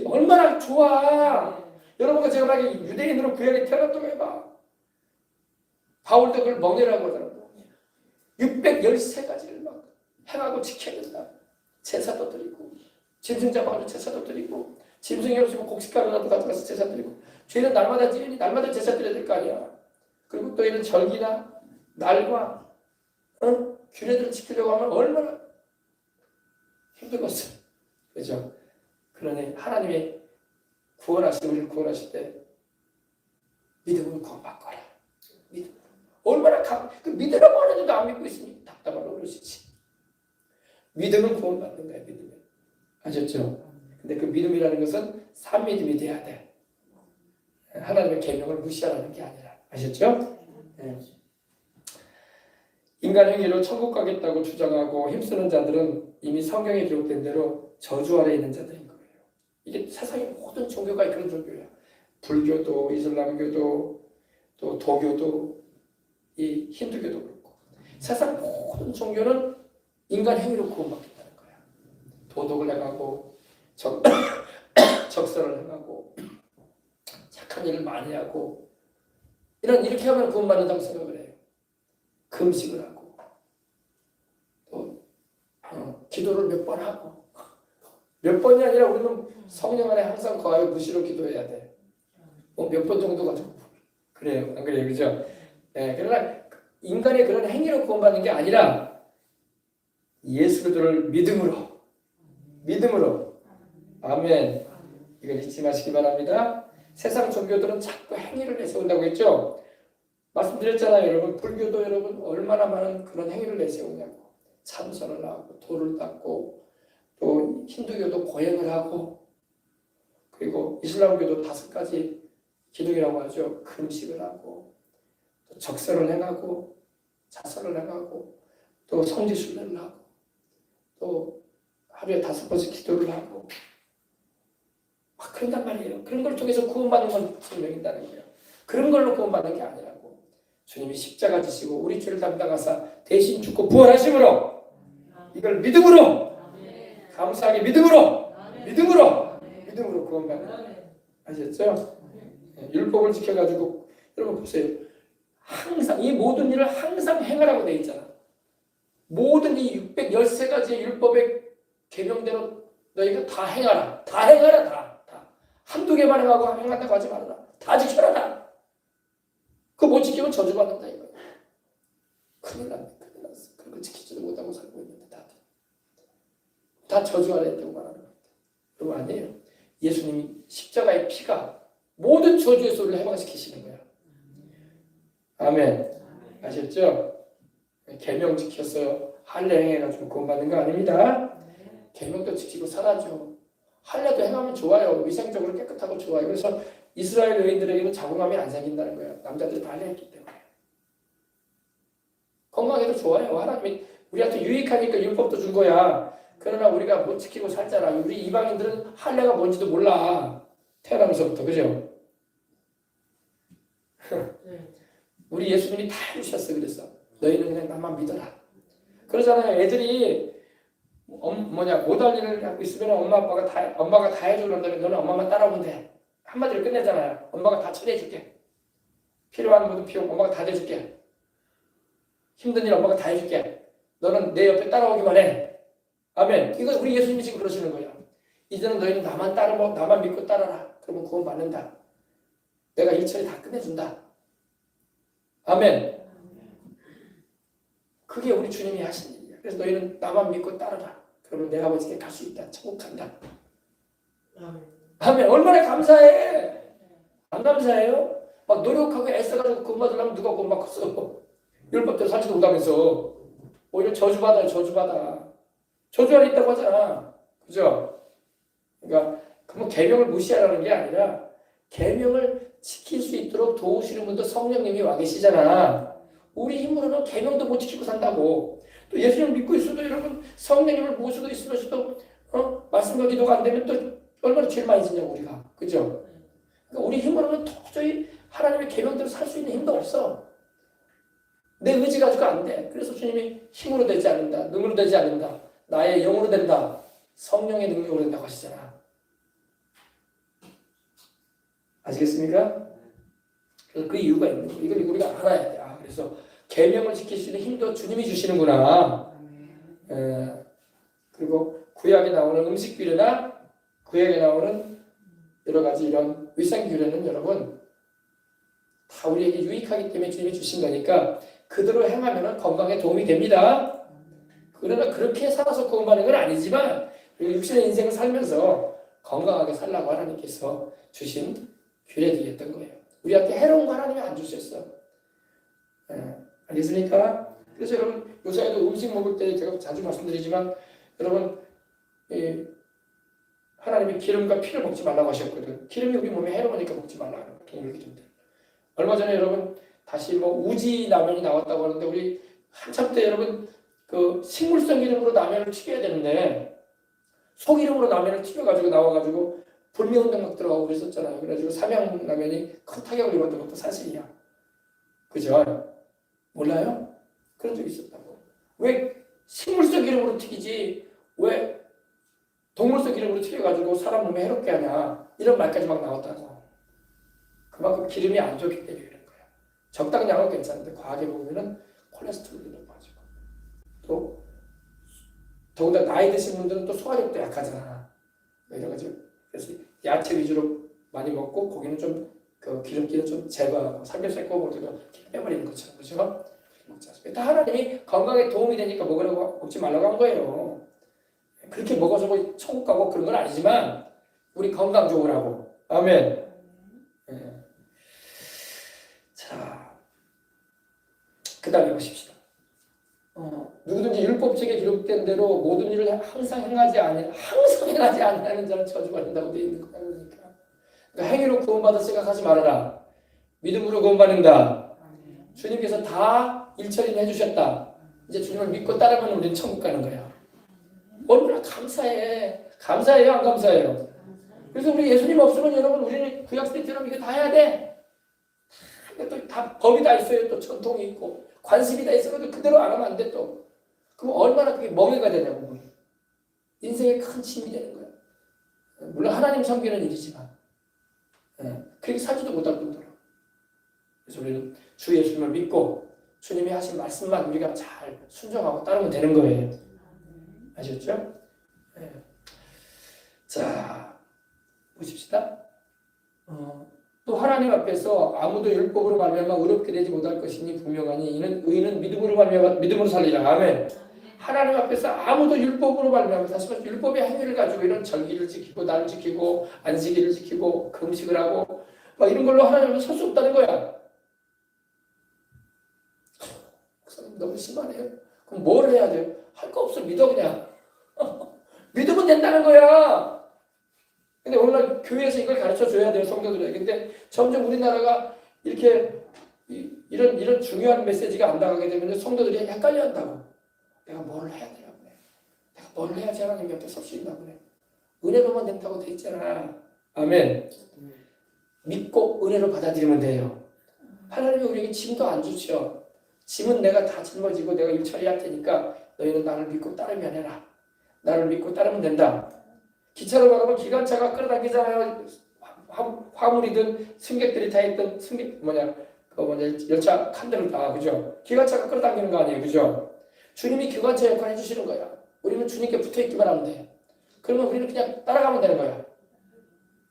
얼마나 좋아. 여러분과 제가 만약에 유대인으로 구약에 태어났다고 해봐. 바울도 그걸 멍해라고 하더라고. 613가지를 막 행하고 지켜야 된다. 제사도 드리고 짐승 잡아가지고 제사도 드리고 짐승이 없으면 곡식가루라도 가져가서 제사 드리고 죄는 날마다 지으니 날마다 제사 드려야 될 거 아니야. 그리고 또 이런 절기나 날과 규례들을 지키려고 하면 얼마나 힘들겠어. 그죠? 그러니 하나님이 우리를 구원하실 때 믿음으로 구원받거라. 믿음. 얼마나 믿으라고 하는데도 안 믿고 있으니 답답하고 그러시지. 믿음은 구원받는 거야. 믿음은. 아셨죠? 근데 그 믿음이라는 것은 산 믿음이 돼야 돼. 하나님의 계명을 무시하라는 게 아니라. 아셨죠? 네. 인간 행위로 천국 가겠다고 주장하고 힘쓰는 자들은 이미 성경에 기록된 대로 저주 아래 있는 자들인 거예요. 이게 세상의 모든 종교가 그런 종교야. 불교도, 이슬람교도, 또 도교도, 이 힌두교도 그렇고. 세상 모든 종교는 인간 행위로 구원받겠다는 거야. 도덕을 행하고, 적선을 행하고, 착한 일을 많이 하고, 이렇게 하면 구원받는다고 생각을 해요. 금식을 하고 또 기도를 몇 번 하고 몇 번이 아니라 우리는 성령 안에 항상 거하여 무시로 기도해야 돼. 몇 번 정도 가지고 그래요, 안 그래요, 그죠? 네, 그러나 인간의 그런 행위로 구원받는 게 아니라 예수 그리스도를 믿음으로. 아멘. 이걸 잊지 마시기 바랍니다. 세상 종교들은 자꾸 행위를 내세운다고 했죠. 말씀드렸잖아요, 여러분. 불교도 여러분 얼마나 많은 그런 행위를 내세우냐고. 참선을 하고 돌을 닦고 또 힌두교도 고행을 하고 그리고 이슬람교도 5가지 기둥이라고 하죠. 금식을 하고 또 적설을 행하고 자설을 행하고 또 성지순례를 하고 또 하루에 5번씩 기도를 하고 막 그런단 말이에요. 그런 걸 통해서 구원받는 건 분명이다는 거예요. 그런 걸로 구원받는 게 아니라고. 주님이 십자가 지시고 우리 죄를 담당하사 대신 죽고 부활하심으로 이걸 믿음으로 감사하게 믿음으로 구원받는 거예요. 아셨죠? 율법을 지켜가지고 여러분 보세요. 항상 이 모든 일을 항상 행하라고 되어 있잖아. 모든 이 613가지의 율법의 계명대로 너희가 다 행하라. 다 행하라. 다. 한두 개만 행한다고 하지 말아라. 다 지켜라. 다. 그거 못 지키면 저주받는다 이거야. 큰일 났네. 그런 거 지키지도 못하고 살고 있는데 다 저주 아래 있다고 말하는 겁니다. 그거 아니에요. 예수님이 십자가의 피가 모든 저주의 소리를 해방시키시는 거야. 아멘. 아셨죠? 계명 지켰어요. 할례 행해가지고 구원받는 거 아닙니다. 계명도 지키고 살아죠. 할례도 행하면 좋아요. 위생적으로 깨끗하고 좋아요. 그래서 이스라엘 여인들에게는 자궁암이 안 생긴다는 거예요. 남자들이 다 할례했기 때문에. 건강해도 좋아요. 하나님이 우리한테 유익하니까 율법도 준 거야. 그러나 우리가 못 지키고 살잖아. 우리 이방인들은 할례가 뭔지도 몰라. 태어나면서부터. 그죠? 우리 예수님이 다 해주셨어. 그래서 너희는 그냥 나만 믿어라. 그러잖아요. 애들이 못할 일을 하고 있으면 엄마가 다 해주는다면 너는 엄마만 따라오면 돼. 한마디로 끝내잖아요. 엄마가 다 처리해줄게. 필요한 모든 비용 엄마가 다 대줄게. 힘든 일 엄마가 다 해줄게. 너는 내 옆에 따라오기만 해. 아멘. 이거 우리 예수님이 지금 그러시는 거야. 이제는 너희는 나만 믿고 따라라. 그러면 구원 받는다. 내가 일처리 다 끝내준다. 아멘. 그게 우리 주님이 하신 일이야. 그래서 너희는 나만 믿고 따라라. 그러면 내가 아버지께 갈 수 있다. 천국 간다. 아멘. 얼마나 감사해. 안 감사해요? 막 노력하고 애써가지고 구원 받으려면 누가 구원 받겠어. 율법대로 살지도 못하면서 오히려 저주받아요. 저주 안에 있다고 하잖아. 그죠? 그러니까 그러면 계명을 무시하라는 게 아니라 계명을 지킬 수 있도록 도우시는 분도 성령님이 와 계시잖아. 우리 힘으로는 계명도 못 지키고 산다고. 또 예수님을 믿고 있어도 여러분 성령님을 모시고 있으면서도 말씀과 기도가 안 되면 또 얼마나 죄를 많이 짓냐고 우리가. 그죠? 그러니까 우리 힘으로는 도저히 하나님의 계명대로 살 수 있는 힘도 없어. 내 의지 가지고 안 돼. 그래서 주님이 힘으로 되지 않는다. 능으로 되지 않는다. 나의 영으로 된다. 성령의 능력으로 된다고 하시잖아. 아시겠습니까? 그래서 그 이유가 있는 거예요. 이걸 우리가 알아야 돼. 그래서 계명을 지킬 수 있는 힘도 주님이 주시는구나. 그리고 구약에 나오는 음식 규례나 구약에 나오는 여러 가지 이런 위생 규례는 여러분 다 우리에게 유익하기 때문에 주님이 주신 거니까 그대로 행하면 건강에 도움이 됩니다. 그러나 그렇게 살아서 구원받는 건 아니지만 육신의 인생을 살면서 건강하게 살라고 하나님께서 주신 규례들이었던 거예요. 우리한테 해로운 거 하나님이 안 주셨어. 알겠습니까? 그래서 여러분 요새에도 음식 먹을 때 제가 자주 말씀드리지만 여러분 하나님이 기름과 피를 먹지 말라고 하셨거든. 기름이 우리 몸에 해로우니까 먹지 말라고. 얼마 전에 여러분 다시 우지 라면이 나왔다고 하는데 우리 한참 때 여러분 그 식물성 기름으로 라면을 튀겨야 되는데 소기름으로 라면을 튀겨가지고 나와가지고 불매운동 막 들어가고 그랬었잖아요. 그래가지고 삼양 라면이 큰 타격을 입었던 것도 사실이야. 그죠? 몰라요? 그런 적이 있었다고. 왜 식물성 기름으로 튀기지 왜 동물성 기름으로 튀겨가지고 사람 몸에 해롭게 하냐 이런 말까지 막 나왔다고. 그만큼 기름이 안 좋기 때문에 그런 거야. 적당량은 괜찮은데 과하게 먹으면 콜레스테롤이 높아지고 또 더군다나 나이 드신 분들은 또 소화력도 약하잖아. 이런 거죠. 그래서 야채 위주로 많이 먹고 고기는 좀 그 기름기는 좀 제거하고 삼겹살 구워 먹을 때도 빼버리는 것처럼 그렇죠? 먹지 않습니다. 하나님이 건강에 도움이 되니까 먹지 말라고 한 거예요. 그렇게 먹어서 뭐 천국 가고 그런 건 아니지만 우리 건강 좋으라고. 아멘. 예. 자, 그 다음에 보십시다. 누구든지 율법책에 기록된 대로 모든 일을 항상 행하지 않는 자는 저주받는다고 되어 있는 거야. 그러니까 행위로 구원받을 생각하지 말아라. 믿음으로 구원받는다. 주님께서 다 일처리는 해주셨다. 이제 주님을 믿고 따르면 우리는 천국 가는 거야. 얼마나 감사해. 감사해요, 안 감사해요? 그래서 우리 예수님 없으면 여러분 우리는 구약 때처럼 이거 다 해야 돼. 또 다 법이 다 있어요. 또 전통이 있고 관습이 다 있어도 그대로 안 하면 안 돼 또. 그럼 얼마나 그게 멍해가 되냐고. 인생의 큰 짐이 되는 거야. 물론 하나님 섬기는 일이지만 그렇게 살지도 못할 뿐더러. 그래서 우리는 주 예수님을 믿고 주님이 하신 말씀만 우리가 잘 순종하고 따르면 되는 거예요. 아셨죠? 네. 자, 보십시다. 또 하나님 앞에서 아무도 율법으로 말미암아 의롭게 되지 못할 것이니 분명하니 이는 의인은 믿음으로 살리라. 아멘. 하나님 앞에서 아무도 율법으로 말미암아 다시 말해 율법의 행위를 가지고 이런 절기를 지키고 날을 지키고 안식일을 지키고 금식을 하고 막 이런 걸로 하나님 앞에 설 수 없다는 거야. 목사님 너무 심하네요. 그럼 뭘 해야 돼요? 할 거 없어. 믿어 그냥. 믿으면 된다는 거야. 근데 오늘날 교회에서 이걸 가르쳐 줘야 돼요, 성도들에게. 근데 점점 우리나라가 이렇게 이런 중요한 메시지가 안 나가게 되면 성도들이 헷갈려 한다고. 내가 뭘 해야 되냐고 그래. 내가 뭘 해야지 하나님 옆에 설 수 있다고 그래. 은혜로만 된다고 돼 있잖아. 아멘. 믿고 은혜로 받아들이면 돼요. 하나님이 우리에게 짐도 안 주죠. 짐은 내가 다 짊어지고 내가 일 처리할 테니까 너희는 나를 믿고 따르면 해라. 나를 믿고 따르면 된다. 기차로 가면 기관차가 끌어당기잖아요. 화물이든 승객들이 타 있던 열차 칸들을 다 그죠? 기관차가 끌어당기는 거 아니에요, 그죠? 주님이 기관차 역할을 해주시는 거야. 우리는 주님께 붙어 있기만 하면 돼. 그러면 우리는 그냥 따라가면 되는 거야.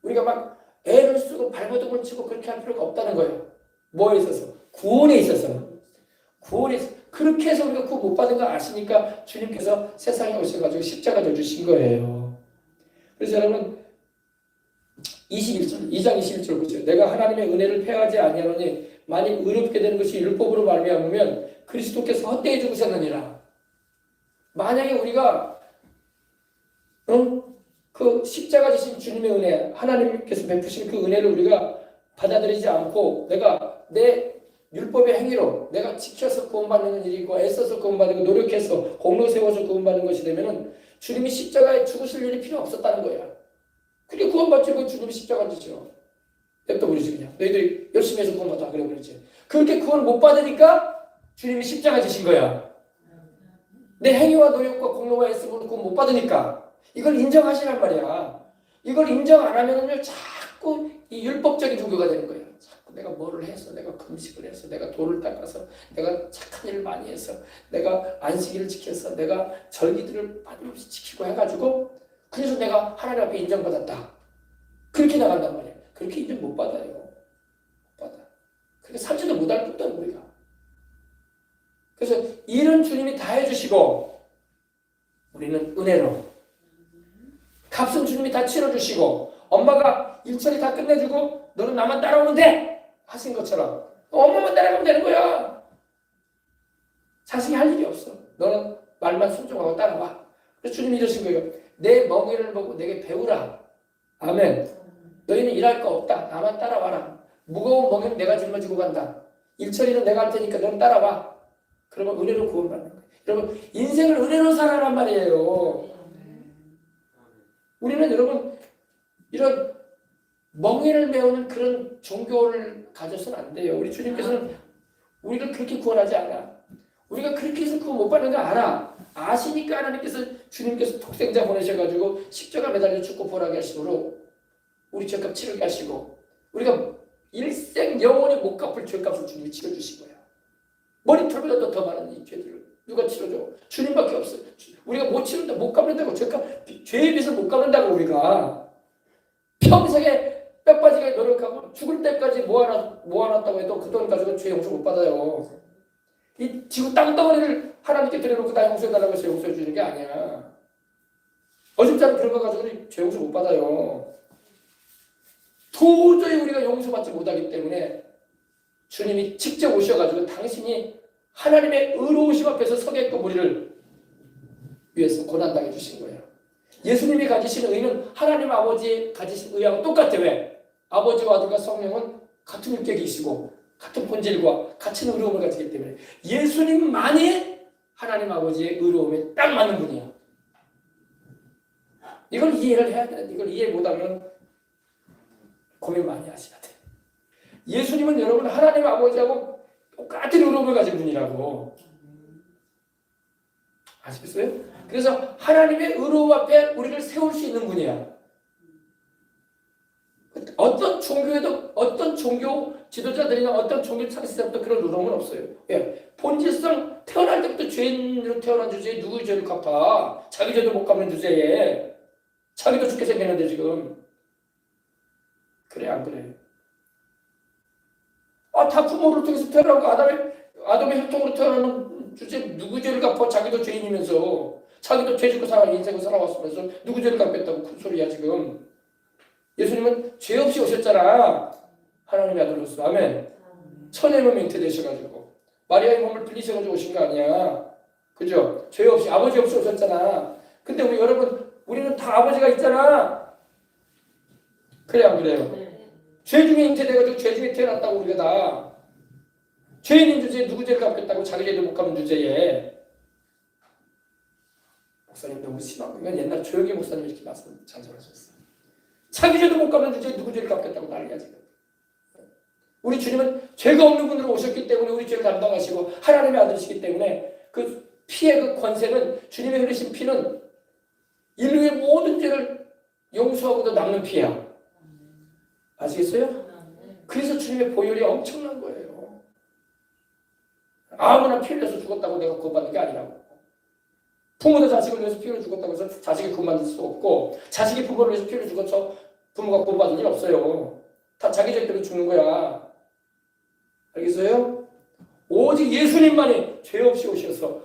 우리가 막 애를 쓰고 발버둥을 치고 그렇게 할 필요가 없다는 거예요. 뭐에 있어서? 구원에 있어서. 구원에 있어서. 그렇게 해서 우리가 구원 못 받은 거 아시니까 주님께서 세상에 오셔가지고 십자가 져주신 거예요. 그래서 여러분 21절, 2장 21절 보세요. 내가 하나님의 은혜를 패하지 아니하노니 만일 의롭게 되는 것이 율법으로 말미암으면 그리스도께서 헛되이 죽으셨느니라. 만약에 우리가 그 십자가 지신 주님의 은혜, 하나님께서 베푸신 그 은혜를 우리가 받아들이지 않고 내가 내 율법의 행위로 내가 지켜서 구원받는 일이고 애써서 구원받고 노력해서 공로 세워서 구원받는 것이 되면은 주님이 십자가에 죽으실 일이 필요 없었다는 거야. 그게 구원받지 뭐 주님이 십자가 지죠. 냅둬 버리지 그냥. 너희들이 열심히 해서 구원받아 그래 버리지. 그렇게 구원 못 받으니까 주님이 십자가 지신 거야. 내 행위와 노력과 공로와 애씀으로 구원 못 받으니까 이걸 인정하시란 말이야. 이걸 인정 안 하면은요 자꾸 이 율법적인 종교가 되는 거야. 자꾸 내가 뭐를 해서, 내가 금식을 해서, 내가 돌을 닦아서, 내가 착한 일을 많이 해서, 내가 안식일을 지켜서, 내가 절기들을 빠짐없이 지키고 해가지고 그래서 내가 하나님 앞에 인정받았다. 그렇게 나간단 말이야. 그렇게 인정 못 받아요. 못 받아. 그렇게 살지도 못할 뿐다 우리가. 그래서 일은 주님이 다 해주시고 우리는 은혜로 값은 주님이 다 치러주시고 엄마가 일처리 다 끝내주고 너는 나만 따라오면 돼! 하신 것처럼 엄마만 따라가면 되는 거야. 자식이 할 일이 없어. 너는 말만 순종하고 따라와. 그래서 주님이 이러신 거예요. 내 멍에를 보고 내게 배우라. 아멘. 너희는 일할 거 없다. 나만 따라와라. 무거운 멍에는 내가 짊어지고 간다. 일처리는 내가 할 테니까 너는 따라와. 그러면 은혜로 구원받는 거예요. 여러분 인생을 은혜로 살아란 말이에요. 우리는 여러분 이런 멍에를 메우는 그런 종교를 가져서는 안 돼요. 우리 주님께서는 우리를 그렇게 구원하지 않아. 우리가 그렇게 해서 구원 못 받는 거 알아. 아시니까 하나님께서 주님께서 독생자 보내셔가지고 십자가 매달려 죽고 부활하게 하시므로 우리 죄값 치르게 하시고 우리가 일생 영원히 못 갚을 죄값을 주님이 치러주신 거야. 머리털보다도 더 많은 이 죄들을 누가 치러줘? 주님밖에 없어요. 우리가 못 치른다, 못 갚는다고 죄의 빚을 못 갚는다고 우리가 평생에 뼈 빠지게 노력하고 죽을 때까지 모아놨다고 해도 그 돈 가지고 죄 용서 못 받아요. 이 지구 땅덩어리를 하나님께 드려놓고 다 용서해달라고 해서 용서해 주는 게 아니야. 어줍지 않은 그런 거 가지고는 죄 용서 못 받아요. 도저히 우리가 용서받지 못하기 때문에 주님이 직접 오셔가지고 당신이 하나님의 의로우심 앞에서 서게끔 우리를 위해서 고난당해 주신 거예요. 예수님이 가지신 의는 하나님 아버지 가지신 의하고 똑같아. 왜? 아버지와 아들과 성령은 같은 육격이시고 같은 본질과 같은 의로움을 가지기 때문에 예수님만이 하나님 아버지의 의로움에 딱 맞는 분이야. 이걸 이해를 해야 돼. 이걸 이해 못하면 고민 많이 하셔야 돼. 예수님은 여러분 하나님 아버지하고 똑같은 의로움을 가진 분이라고. 아시겠어요? 그래서 하나님의 의로움 앞에 우리를 세울 수 있는 분이야. 어떤 종교에도 어떤 종교 지도자들이나 어떤 종교 창시자부터 그런 의로움은 없어요. 예. 본질상 태어날 때부터 죄인으로 태어난 주제에 누구의 죄를 갚아? 자기 죄도 못 갚는 주제에 자기도 죽게 생겼는데 지금. 그래 안 그래? 다 부모를 통해서 태어나고 아담의 혈통으로 태어나는 주제 누구 죄를 갚아? 자기도 죄인이면서 자기도 죄 짓고 인생을 살아왔으면서 누구 죄를 갚겠다고 큰 소리야 지금. 예수님은 죄 없이 오셨잖아. 하나님의 아들로서. 아멘. 천의 몸에 잉태되셔가지고 마리아의 몸을 빌리셔가지고 오신 거 아니야. 그죠? 죄 없이 아버지 없이 오셨잖아. 근데 우리 여러분 우리는 다 아버지가 있잖아. 그래 안 그래요? 죄 중에 잉태돼가지고 죄 중에 태어났다고 우리가 다. 죄인인 주제에 누구 죄를 갚겠다고 자기 죄도 못 갚는 주제에. 목사님 너무 심한 거. 이건 옛날 조영기 목사님 이렇게 말씀 잔소리하셨어요. 자기 죄도 못 갚는 주제에 누구 죄를 갚겠다고 난리야 지금. 우리 주님은 죄가 없는 분으로 오셨기 때문에 우리 죄를 담당하시고 하나님의 아들이시기 때문에 그 피의 그 권세는 주님의 흘리신 피는 인류의 모든 죄를 용서하고도 남는 피야. 아시겠어요? 그래서 주님의 보혈이 엄청난 거예요. 아무나 피 흘려서 죽었다고 내가 구원받는 게 아니라고. 부모도 자식을 위해서 피 흘려 죽었다고 해서 자식이 구원받을 수 없고 자식이 부모를 위해서 피 흘려 죽어서 부모가 구원받을 일 없어요. 다 자기 죄 때문에 죽는 거야. 알겠어요? 오직 예수님만이 죄 없이 오셔서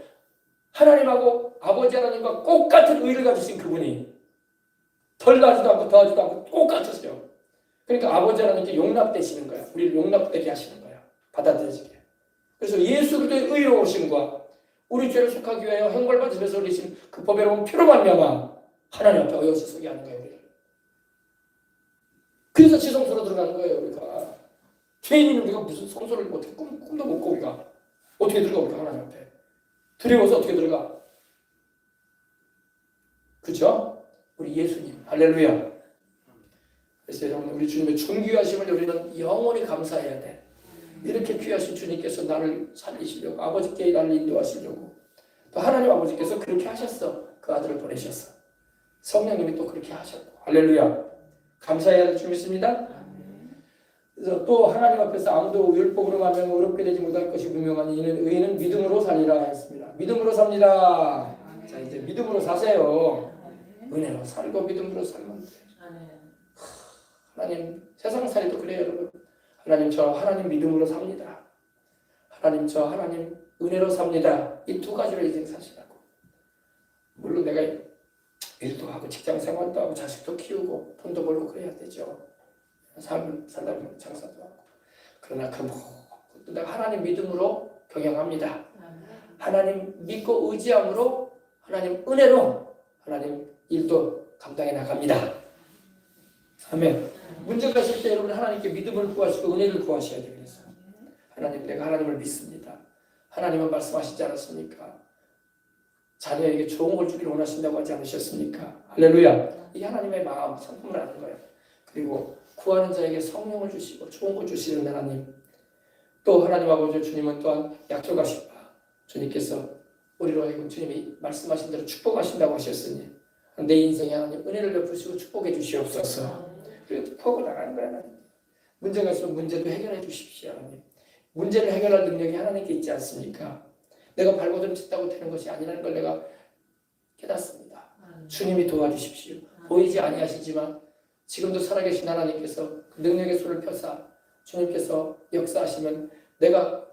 하나님하고 아버지 하나님과 똑같은 의를 가지신 그분이 덜 나지도 않고 더하지도 않고 똑같으세요. 그러니까 아버지 하나님께 용납되시는 거야. 우리를 용납되게 하시는 거야. 받아들이시게. 그래서 예수 그리스도의 의로우심과 우리 죄를 속하기 위하여 형벌받으면서 흘리신 그 보배로운 피로 말미암아 하나님 앞에 어여서 서게 하는 거예요. 우리를. 그래서 지성소로 들어가는 거예요. 우리가. 죄인인 우리가 무슨 성소를 어떻게 꿈도 못 꿔. 우리가 어떻게 들어가 우리가 하나님 앞에. 두려워서 어떻게 들어가. 그죠? 우리 예수님. 할렐루야. 그래서 여러분 우리 주님의 존귀하심을 우리는 영원히 감사해야 돼. 이렇게 귀하신 주님께서 나를 살리시려고 아버지께 나를 인도하시려고 또 하나님 아버지께서 그렇게 하셨어. 그 아들을 보내셨어. 성령님이 또 그렇게 하셨고 할렐루야. 감사해야 될 줄 믿습니다. 그래서 또 하나님 앞에서 아무도 율법으로 말하면 어렵게 되지 못할 것이 분명하니 이는 의인은 믿음으로 살리라 했습니다. 믿음으로 삽니다. 자 이제 믿음으로 사세요. 은혜로 살고 믿음으로 살면 돼. 하나님 세상살이도 그래요 여러분. 하나님 저 하나님 믿음으로 삽니다. 하나님 저 하나님 은혜로 삽니다. 이 두 가지로 인생 사시라고. 물론 내가 일도 하고 직장생활도 하고 자식도 키우고 돈도 벌고 그래야 되죠. 삶을 살다 보면 장사도 하고. 그러나 그 모든 내가 하나님 믿음으로 경영합니다. 하나님 믿고 의지함으로 하나님 은혜로 하나님 일도 감당해 나갑니다. 아멘. 문제가 있을 때 여러분 하나님께 믿음을 구하시고 은혜를 구하셔야 되겠어요. 하나님 내가 하나님을 믿습니다. 하나님은 말씀하시지 않았습니까? 자녀에게 좋은 걸 주기를 원하신다고 하지 않으셨습니까? 할렐루야. 이 하나님의 마음 성품을 아는 거예요. 그리고 구하는 자에게 성령을 주시고 좋은 걸 주시는 하나님. 또 하나님 아버지 주님은 또한 약속하신 바 주님께서 우리로 하여금 주님이 말씀하신 대로 축복하신다고 하셨으니 내 인생에 하나님 은혜를 베푸시고 축복해 주시옵소서. 그리고 축복을 나가는 거야. 문제가 있으면 문제도 해결해 주십시오. 하나님. 문제를 해결할 능력이 하나님께 있지 않습니까? 내가 발버둥 쳤다고 되는 것이 아니라는 걸 내가 깨닫습니다. 주님이 도와주십시오. 보이지 아니하시지만 지금도 살아계신 하나님께서 그 능력의 손을 펴사 주님께서 역사하시면 내가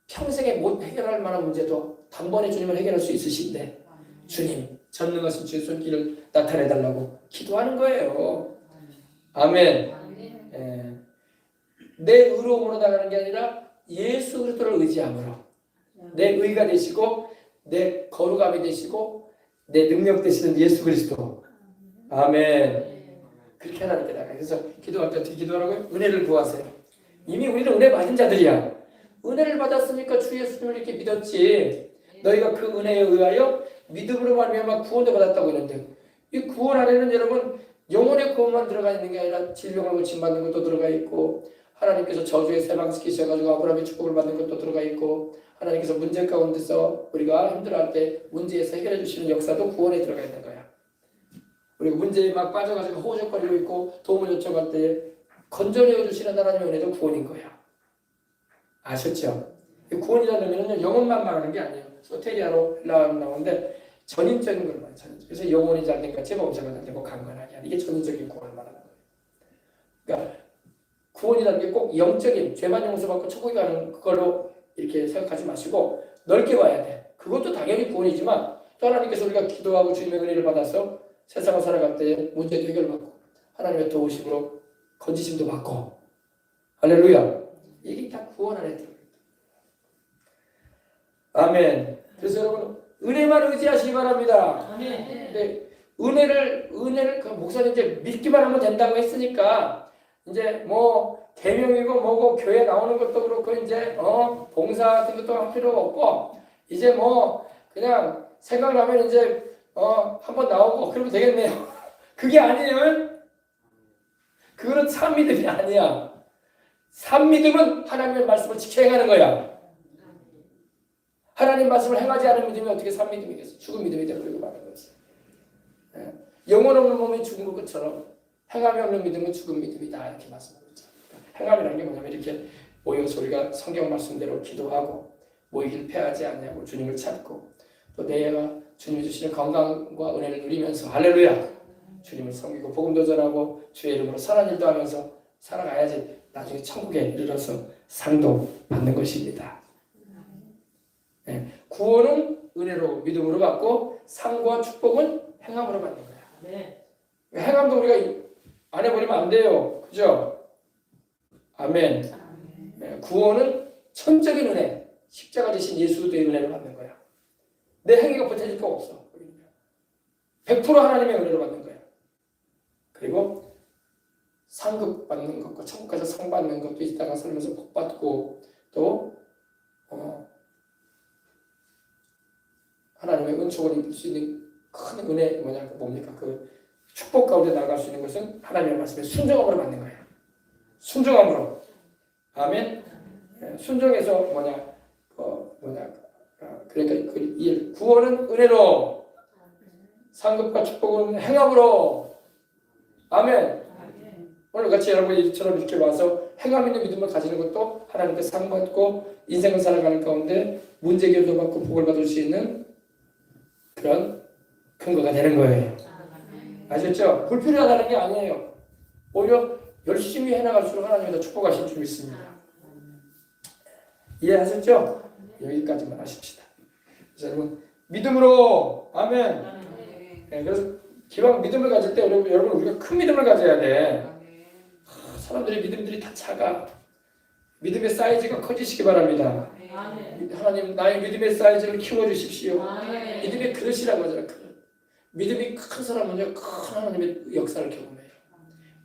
평생에 못 해결할 만한 문제도 단번에 주님을 해결할 수 있으신데 주님 전능하신 주의 손길을 나타내달라고 기도하는 거예요. 아멘. 내 의로움으로 나가는 게 아니라 예수 그리스도를 의지함으로 내 의가 되시고 내 거룩함이 되시고 내 능력 되시는 예수 그리스도. 아멘. 그렇게 하나님께 나가요. 그래서 기도할 때 어떻게 기도하라고요? 은혜를 구하세요. 이미 우리는 은혜 받은 자들이야. 은혜를 받았으니까 주 예수님을 이렇게 믿었지. 너희가 그 은혜에 의하여 믿음으로 말미암아 구원도 받았다고 했는데 이 구원 안에는 여러분 영혼의 구원만 들어가 있는 게 아니라 질병을 고침받는 것도 들어가 있고 하나님께서 저주에 해방시키셔가지고 아브라함의 축복을 받는 것도 들어가 있고 하나님께서 문제 가운데서 우리가 힘들어할 때 문제에서 해결해 주시는 역사도 구원에 들어가 있는 거야. 우리가 문제에 막 빠져가지고 호적거리고 있고 도움을 요청할 때 건져내어 주시는 하나님의 은혜도 구원인 거야. 아셨죠? 구원이라는 의미는 영혼만 말하는 게 아니에요. 소테리아로 나오는데 전인적인 걸 말해요. 그래서 영혼이 잘된 것이 몸체가 잘되고 강건하게 하는 이게 전인적인 구원을 말하는 거예요. 그러니까 구원이라는 게 꼭 영적인 죄만 용서받고 천국에 가는 그걸로 이렇게 생각하지 마시고 넓게 봐야 돼. 그것도 당연히 구원이지만 또 하나님께서 우리가 기도하고 주님의 은혜를 받아서 세상을 살아갈 때 문제도 해결받고 하나님의 도우심으로 건지심도 받고 할렐루야. 이게 다 구원 안에 들어요. 아멘. 그래서 여러분 은혜만 의지하시기 바랍니다. 아멘. 네, 은혜를 그 목사님 이제 믿기만 하면 된다고 했으니까 이제 뭐 계명이고 뭐고 교회 나오는 것도 그렇고 이제 봉사 같은 것도 할 필요가 없고 이제 뭐 그냥 생각나면 이제 한번 나오고 그러면 되겠네요. 그게 아니에요. 그거는 참 믿음이 아니야. 참 믿음은 하나님의 말씀을 지켜 행하는 거야. 하나님 말씀을 행하지 않은 믿음이 어떻게 참 믿음이겠어? 죽은 믿음이 되어버리고 마는 거지. 영혼 없는 몸이 죽은 것처럼 행함이 없는 믿음은 죽은 믿음이다 이렇게 말씀하고 있죠. 행함이라는 게 뭐냐면 이렇게 모여서 우리가 성경 말씀대로 기도하고 모이길 패하지 않냐고 주님을 찾고 또 내가 주님이 주시는 건강과 은혜를 누리면서 할렐루야 주님을 섬기고 복음도 전하고 주의 이름으로 선한 일도 하면서 살아가야지 나중에 천국에 이르러서 상도 받는 것입니다. 네. 구원은 은혜로 믿음으로 받고 상과 축복은 행함으로 받는 거야. 네. 행함도 우리가 안 해버리면 안 돼요. 그죠? 아멘. 네. 구원은 천적인 은혜, 십자가 되신 예수의 은혜를 받는 거야. 내 행위가 보태질 거 없어. 100% 하나님의 은혜로 받는 거야. 그리고 상급 받는 것과 천국 가서 상 받는 것도 이 땅에 살면서 복 받고 또 하나님의 은총을 입을 수 있는 큰 은혜 뭡니까? 그 축복 가운데 나갈 수 있는 것은 하나님의 말씀에 순종함으로 받는 거예요. 순종함으로. 아멘. 순종해서 그러니까 그 구원은 은혜로, 상급과 축복은 행함으로. 아멘. 오늘 같이 여러분 이처럼 이렇게 와서 행함 있는 믿음을 가지는 것도 하나님께 상 받고 인생을 살아가는 가운데 문제 해결도 받고 복을 받을 수 있는 그런 근거가 되는 거예요. 아셨죠? 불필요하다는 게 아니에요. 오히려 열심히 해나갈수록 하나님이 더 축복하실 줄 믿습니다. 이해하셨죠? 여기까지만 하십시다. 그래서 여러분 믿음으로 아멘. 네, 그래서 기왕 믿음을 가질 때 여러분 우리가 큰 믿음을 가져야 돼. 사람들의 믿음들이 다 작아. 믿음의 사이즈가 커지시기 바랍니다. 하나님 나의 믿음의 사이즈를 키워주십시오. 믿음의 그릇이라고 하잖아요. 그릇. 믿음이 큰 사람은요 큰 하나님의 역사를 경험해요.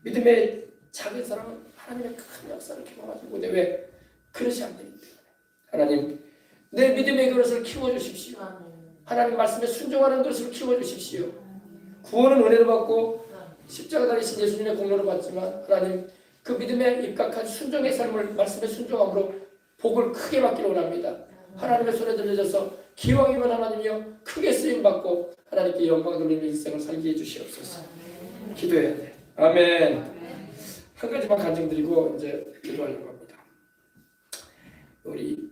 믿음의 작은 사람은 하나님의 큰 역사를 경험하고 왜 그릇이 안 되니까. 하나님 내 믿음의 그릇을 키워주십시오. 하나님 말씀에 순종하는 그릇을 키워주십시오. 구원은 은혜로 받고 십자가 달리신 예수님의 공로로 받지만 하나님 그 믿음에 입각한 순종의 삶을 말씀에 순종함으로 복을 크게 받기를 원합니다. 하나님의 손에 들려져서 기왕이면 하나님이여 크게 쓰임받고 하나님께 영광 돌리는 인생을 살게 해주시옵소서. 기도해야 돼. 아멘. 한 가지만 간증드리고 이제 기도하려고 합니다. 우리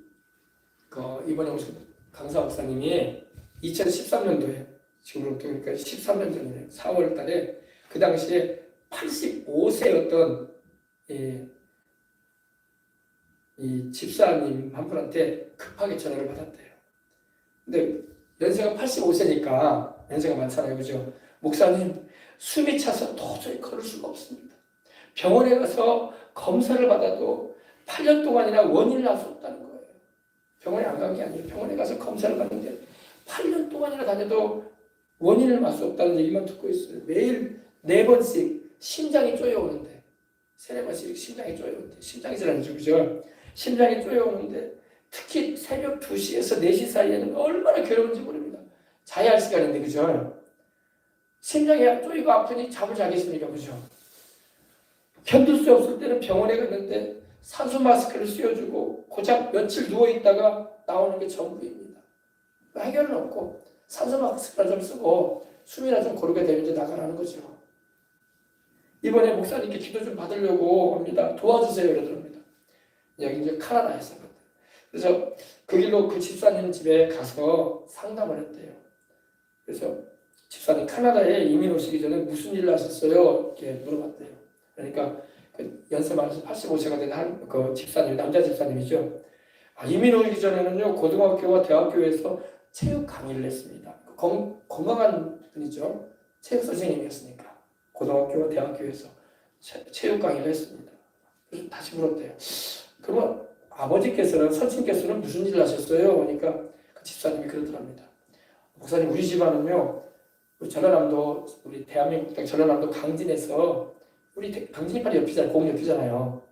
이번에 오신 강사 목사님이 2013년도에 지금으로부터 그러니까 13년 전이네요. 4월 달에 그 당시에 85세였던 이 집사님 한 분한테 급하게 전화를 받았대요. 근데 연세가 85세니까 연세가 많잖아요. 그죠? 목사님, 숨이 차서 도저히 걸을 수가 없습니다. 병원에 가서 검사를 받아도 8년 동안이나 원인을 알 수 없다는 거예요. 병원에 안 간 게 아니에요. 병원에 가서 검사를 받는데 8년 동안이나 다녀도 원인을 알 수 없다는 얘기만 듣고 있어요. 매일 4번씩 심장이 쪼여오는데 3-4번씩 심장이 쪼여오는데 심장이 질환이죠. 그죠? 심장이 쪼여오는데 특히 새벽 2시에서 4시 사이에는 얼마나 괴로운지 모릅니다. 자야 할 시간인데 그죠? 심장이 쪼이고 아프니 잠을 자겠습니까? 그죠? 견딜 수 없을 때는 병원에 갔는데 산소 마스크를 씌워주고 고작 며칠 누워있다가 나오는 게 전부입니다. 해결은 없고 산소 마스크를 좀 쓰고 숨이나 좀 고르게 되면 이제 나가라는 거죠. 이번에 목사님께 기도 좀 받으려고 합니다. 도와주세요 이러더랍니다. 여기 이제 카나다에서. 그래서 그 길로 그 집사님 집에 가서 상담을 했대요. 그래서 집사님 카나다에 이민 오시기 전에 무슨 일을 하셨어요? 이렇게 물어봤대요. 그러니까 그 연세 많아서 85세가 된 그 집사님, 남자 집사님이죠. 이민 오기 전에는요 고등학교와 대학교에서 체육 강의를 했습니다. 건강한 분이죠. 체육 선생님이었으니까 고등학교와 대학교에서 체육 강의를 했습니다. 그래서 다시 물었대요. 그러면 아버지께서는 선친께서는 무슨 일을 하셨어요? 그러니까 그 집사님이 그러더랍니다. 목사님, 우리 집안은요 전라남도, 우리 대한민국 땅 전라남도 강진에서, 우리 강진이 바로 옆이잖아요. 공 옆이잖아요.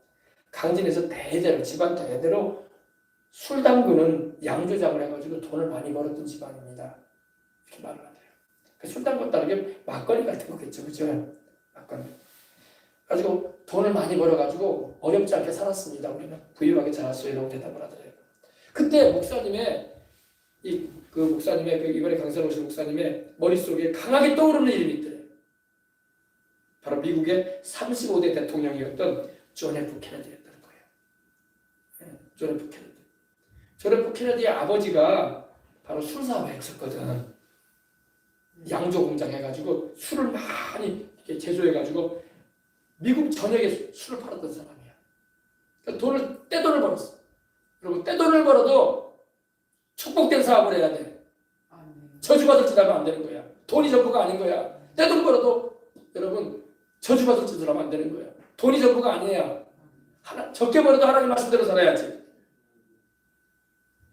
강진에서 대대로, 집안 대대로 술 담그는 양조장을 해가지고 돈을 많이 벌었던 집안입니다. 이렇게 말을 하더래요. 술 담궜다는 게 막걸리 같은 거겠죠. 그죠? 막걸리. 가지고 돈을 많이 벌어가지고 어렵지 않게 살았습니다. 우리는 부유하게 자랐어요. 라고 대답을 하더래요. 그때 목사님의 이번에 강사로 오신 목사님의 머릿속에 강하게 떠오르는 이름이 있더래요. 바로 미국의 35대 대통령이었던 존 F 케네디였다는 거예요. 존 F 케네디. 존 F 케네디의 아버지가 바로 술사업에 했었거든. 양조 공장 해가지고 술을 많이 이렇게 제조해가지고 미국 전역에 술을 팔았던 사람이야. 그러니까 떼돈을 벌었어. 그리고 떼돈을 벌어도 축복된 사업을 해야 돼. 저주받을 짓 하면 안 되는 거야. 돈이 전부가 아닌 거야. 떼돈 벌어도 여러분 저주받을 짓을 하면 안 되는 거야. 돈이 전부가 아니에요. 적게 벌어도 하나님 말씀대로 살아야지.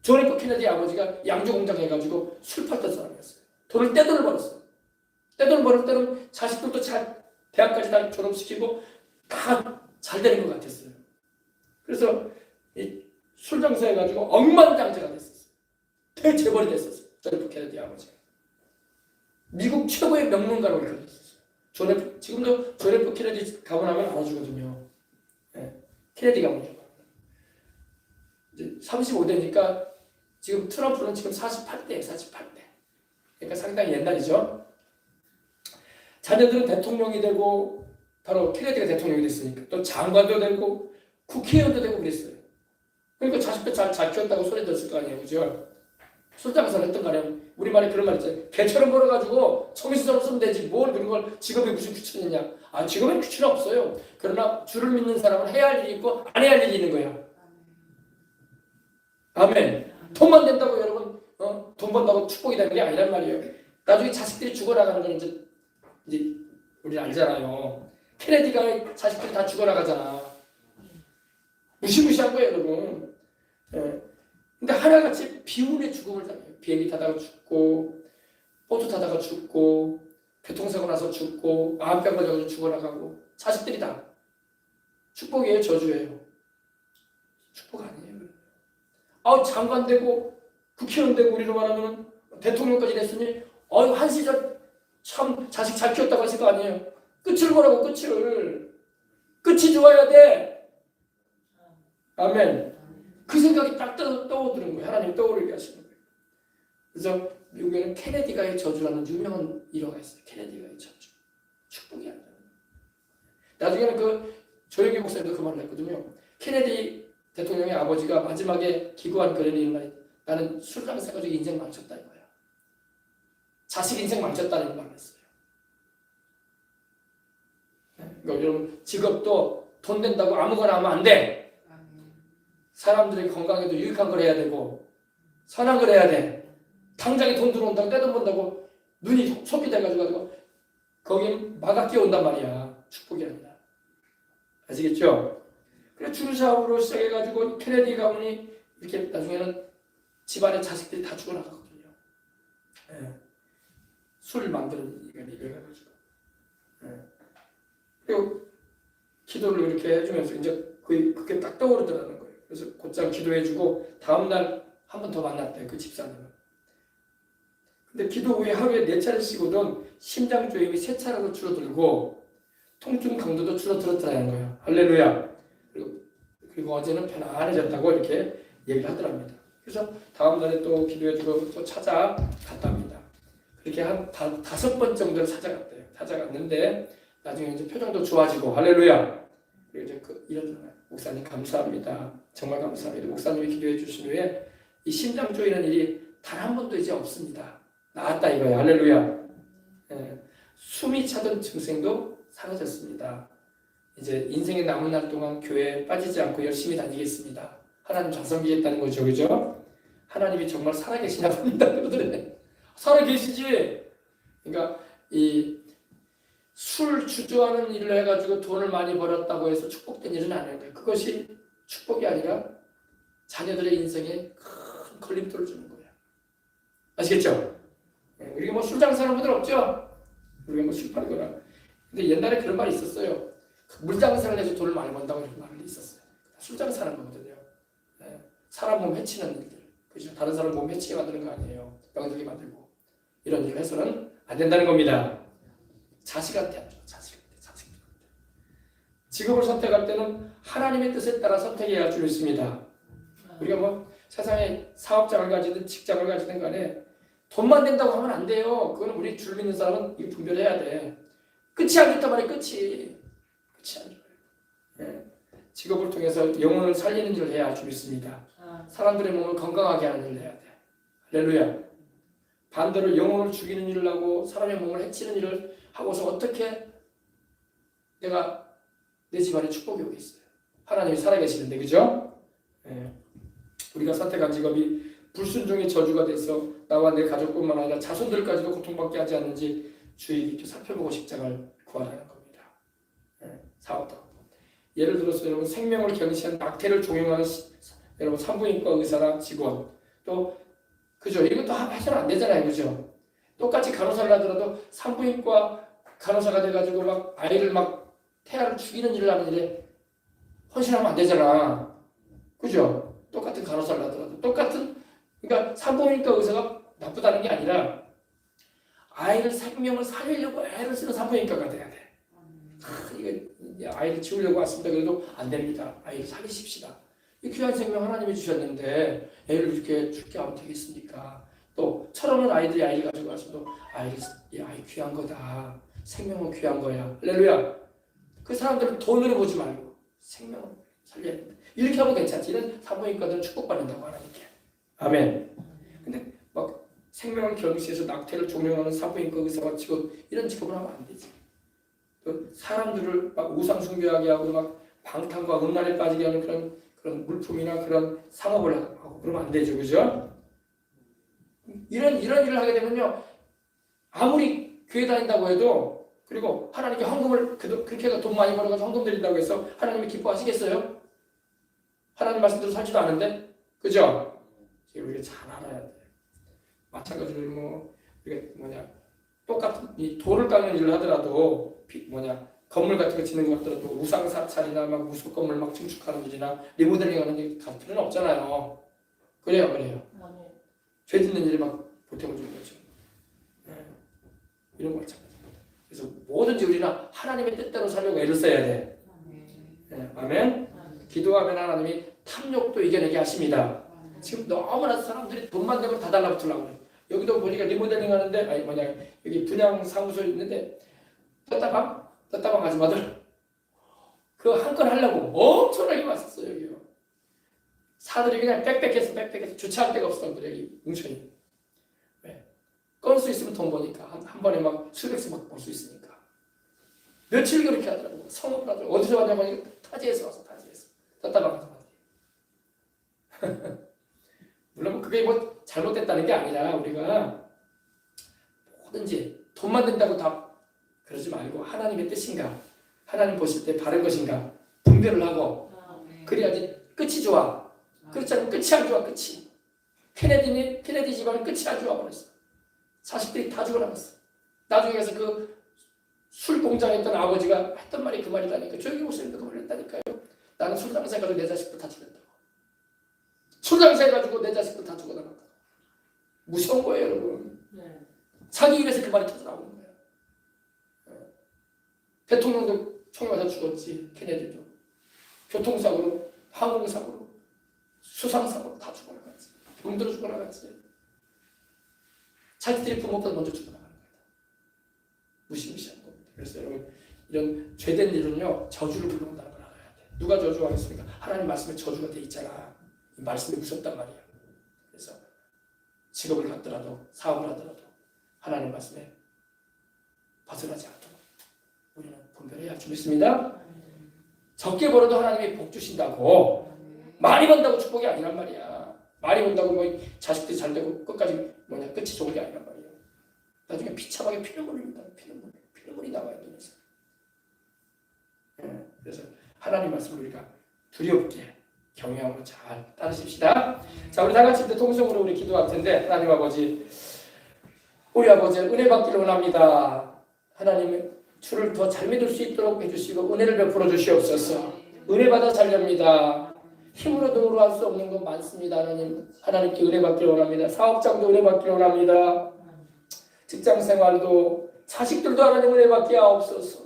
존 F 케네디 아버지가 양조 공장 해가지고 술 팔던 사람이었어요. 떼돈을 벌었어. 떼돈 벌을 때는 자식들도 대학까지 다 졸업시키고 다 잘 되는 것 같았어요. 그래서 술 장사해가지고 억만장자가 됐었어요. 대재벌이 됐었어요. 존 F 케네디 아버지가. 미국 최고의 명문가로 이끌었었어요. 지금도 존 F 케네디 가문 하면 알아주거든요. 케네디 가문이라고. 이제 35대니까 지금 트럼프는 지금 48대예요. 48대. 그러니까 상당히 옛날이죠. 자녀들은 대통령이 되고, 바로 케네디가 대통령이 됐으니까 또 장관도 되고 국회의원도 되고 그랬어요. 그러니까 자식도 잘 키웠다고 소리 들었을 거 아니에요. 그죠? 술장사를 했던 거 아니에요. 우리말에 그런 말 있잖아요. 개처럼 벌어가지고 정신을 쓰면 되지 뭘 그런 걸 직업에 무슨 귀천이냐. 직업엔 귀천은 없어요. 그러나 주를 믿는 사람은 해야 할 일이 있고 안 해야 할 일이 있는 거야. 아멘. 돈만 된다고 여러분 돈 번다고 축복이 되는 게 아니란 말이에요. 나중에 자식들이 죽어나가는 건 이제 우리 알잖아요. 케네디가 자식들이 다 죽어나가잖아. 무시무시한 거예요, 여러분. 근데 하나같이 비운의 죽음을 당해요. 비행기 타다가 죽고, 보트 타다가 죽고, 교통사고 나서 죽고, 암병 걸려서 죽어나가고, 자식들이 다 축복이에요, 저주예요? 축복 아니에요. 장관 되고, 국회의원 되고, 우리로 말하면 대통령까지 됐으니, 한 시절 참 자식 잘 키웠다고 하실 거 아니에요. 끝을 보라고, 끝이 좋아야 돼. 아멘. 그 생각이 딱 떠오르는 거예요. 하나님 떠오르게 하시는 거예요. 그래서 미국에는 케네디가의 저주라는 유명한 일화가 있어요. 케네디가의 저주. 축복이 아니라. 나중에는 조영기 목사님도 그 말을 했거든요. 케네디 대통령의 아버지가 마지막에 기구한 그런 일을 나는 술 장사 가지고 인생 망쳤다 이거야. 자식 인생 망쳤다는 말을 했어요. 그러니까 여러분 직업도 돈 된다고 아무거나 하면 안 돼. 사람들의 건강에도 유익한 걸 해야 되고 선한 걸 해야 돼. 당장에 돈 들어온다고 떼돈 번다고 눈이 소비돼가지고 거긴 막아 끼어온단 말이야. 축복이 아니라. 아시겠죠? 그래 주류사업으로 시작해가지고 케네디 가문이 이렇게 나중에는 집안의 자식들이 다 죽어나가거든요. 예. 술 만드는 일을 해가지고. 예. 그리고 기도를 이렇게 해주면서 이제 그게 딱 떠오르더라는 거예요. 그래서 곧장 기도해주고 다음날 한 번 더 만났대요. 그 집사님은. 근데 기도 후에 하루에 4차례씩이거든 심장조임이 3차례로 줄어들고 통증 강도도 줄어들었다는 거예요. 할렐루야. 그리고 어제는 편안해졌다고 이렇게 얘기를 하더랍니다. 그래서 다음날에 또 기도해주고 또 찾아갔답니다. 그렇게 한 5번 정도를 찾아갔대요. 찾아갔는데 나중에 이제 표정도 좋아지고 할렐루야. 그리고 이제 이런 목사님 감사합니다. 정말 감사합니다. 목사님이 기도해 주신 후에 이 심장 쪼이는 일이 단 한 번도 이제 없습니다. 나았다 이거예요. 할렐루야. 예. 숨이 차던 증상도 사라졌습니다. 이제 인생의 남은 날 동안 교회에 빠지지 않고 열심히 다니겠습니다. 하나님 잘 섬기겠다는 거죠. 그죠? 하나님이 정말 살아계시나 봅니다. 그러더래. 살아계시지? 그러니까 이 술 주저하는 일을 해가지고 돈을 많이 벌었다고 해서 축복된 일은 아니에요. 그것이 축복이 아니라 자녀들의 인생에 큰 걸림돌을 주는 거예요. 아시겠죠? 우리가 뭐 술 장사하는 분들 없죠? 우리가 뭐 술 팔거나. 근데 옛날에 그런 말이 있었어요. 물 장사를 해서 돈을 많이 번다고 이런 말이 있었어요. 술 장사하는 거거든요. 사람 몸 해치는 일들. 그죠? 다른 사람 몸 해치게 만드는 거 아니에요. 병들게 만들고. 이런 일을 해서는 안 된다는 겁니다. 자식한테 안 줘. 자식한테. 직업을 선택할 때는 하나님의 뜻에 따라 선택해야 할 줄 믿습니다. 우리가 뭐 세상에 사업장을 가지든 직장을 가지든 간에 돈만 된다고 하면 안 돼요. 그건 우리 줄 믿는 사람은 이거 분별해야 돼. 끝이 안 좋단 말이에요. 끝이 안 좋아요. 네. 직업을 통해서 영혼을 살리는 일을 해야 할 줄 믿습니다. 사람들의 몸을 건강하게 하는 일을 해야 돼. 할렐루야. 반대로 영혼을 죽이는 일을 하고 사람의 몸을 해치는 일을 하고서 어떻게 내가 내 집안에 축복이 오겠어요. 하나님이 살아계시는데, 그죠? 네. 우리가 선택한 직업이 불순종의 저주가 돼서 나와 내 가족뿐만 아니라 자손들까지도 고통받게 하지 않는지 주의 깊게 살펴보고 십자가를 구하라는 겁니다. 네. 사업도. 예를 들어서 여러분 생명을 경시한 낙태를 종용하는 여러분 산부인과 의사나 직원 또 그죠? 이것도 해서는 안 되잖아요. 그죠? 똑같이 간호사를 하더라도 산부인과 간호사가 돼가지고 막 아이를 막 태아를 죽이는 일을 하는 일에 헌신하면 안 되잖아. 그죠? 똑같은 간호사를 하더라도 똑같은 그러니까 산부인과 의사가 나쁘다는 게 아니라 아이를 생명을 살리려고 애를 쓰는 산부인과가 돼야 돼. 이거 아이를 지우려고 왔습니다. 그래도 안 됩니다. 아이를 살리십시다. 이 귀한 생명 하나님이 주셨는데 애를 이렇게 죽게 하면 되겠습니까? 또 철없는 아이들이 아이를 가지고 와서도 이 아이 귀한 거다. 생명은 귀한 거야. 할렐루야. 그 사람들은 돈으로 보지 말고 생명을 살려야 된다. 이렇게 하면 괜찮지. 이런 산부인과들은 축복받는다고 하나님께. 아멘. 근데 막 생명을 경시해서 낙태를 종용하는 산부인과 의사가 직업 이런 직업을 하면 안 되지. 또 사람들을 막 우상 숭배하게 하고 막 방탕과 음란에 빠지게 하는 그런 물품이나 그런 상업을 하고 그러면 안 되죠. 그죠? 이런 일을 하게 되면요. 아무리 교회 다닌다고 해도 그리고 하나님께 헌금을 그렇게 해서 돈 많이 벌어서 헌금 드린다고 해서 하나님이 기뻐하시겠어요? 하나님 말씀대로 살지도 않은데? 그죠? 우리가 잘 알아야 돼. 마찬가지로 이게 똑같은 이 돌을 깎는 일을 하더라도 건물 같은 거 짓는 것 같더라도 우상 사찰이나 막 무속 건물 막 증축하는 일이나 리모델링하는 일 갈 필요는 없잖아요. 그래요. 죄 짓는 일에 막 보탬을 주는 거죠. 이런 거 마찬가지입니다. 그래서 뭐든지 우리는 하나님의 뜻대로 살려고 애를 써야 돼. 아멘. 기도하면 하나님이 탐욕도 이겨내게 하십니다. 지금 너무나 사람들이 돈만 되면 다 달라붙으려고 그래요. 여기도 보니까 리모델링 하는데 여기 분양 사무소 있는데 떴다방 아줌마들 그거 한 건 하려고 엄청나게 왔었어요. 여기요. 사들이 그냥 빽빽해서 주차할 데가 없었던 거예요. 여기 웅천이. 왜? 건수 있으면 돈 버니까 한 번에 막 수백씩 막 벌 수 있으니까. 며칠 그렇게 하더라고. 성업을 하더라고. 어디서 왔냐고 타지에서 와서 타지에서. 떴다가 가서 물론 그게 뭐 잘못됐다는 게 아니라 우리가 뭐든지 돈만 든다고 다 그러지 말고 하나님의 뜻인가, 하나님 보실 때 바른 것인가 분별을 하고 그래야지 끝이 좋아. 그렇지 않으면 끝이 안 좋아. 끝이. 케네디 집안은 끝이 안 좋아 버렸어. 자식들이 다 죽어나갔어. 나중에 가서 그 술 공장에 있던 아버지가 했던 말이 그 말이라니까. 조용히 목소리도 그 말했다니까요. 나는 술 장사 해가지고 내 자식들 다 죽였다고. 술 장사 해가지고 내 자식들 다 죽어나갔다고. 무서운 거예요, 여러분. 자기 입에서 그 말이 터져나오는 거예요. 대통령도 총에 맞아 죽었지. 케네디도. 교통사고로, 항공사고로, 수상사고로 다 죽어나갔지. 병들어 죽어나갔지. 자기들이 부모보다 먼저 죽어나가는 거예요. 무시무시한 겁니다. 그래서 여러분 이런 죄된 일은요 저주를 불러온다는 걸 알아야 돼. 누가 저주하겠습니까? 하나님 말씀에 저주가 돼 있잖아. 이 말씀이 무섭단 말이야. 그래서 직업을 갖더라도 사업을 하더라도 하나님 말씀에 벗어나지 않도록 우리는 분별해야 줄 믿습니다. 적게 벌어도 하나님이 복 주신다고. 많이 번다고 축복이 아니란 말이야. 많이 번다고 뭐 자식들이 잘 되고 끝까지 끝이 좋은 게 아니란 말이야. 나중에 비참하게 피눈물입니다. 피눈물이 나와요. 눈에서. 그래서 하나님 말씀을 우리가 두렵게 경외함으로 잘 따르십시다. 자, 우리 다 같이 통성으로 우리 기도할 텐데 하나님 아버지, 우리 아버지 은혜 받기를 원합니다. 하나님 주를 더 잘 믿을 수 있도록 해주시고 은혜를 베풀어 주시옵소서. 은혜 받아 살렵니다. 힘으로 돈으로 할 수 없는 것 많습니다. 하나님께 은혜 받기를 원합니다. 사업장도 은혜 받기를 원합니다. 직장생활도 자식들도 하나님 은혜 받게 하옵소서.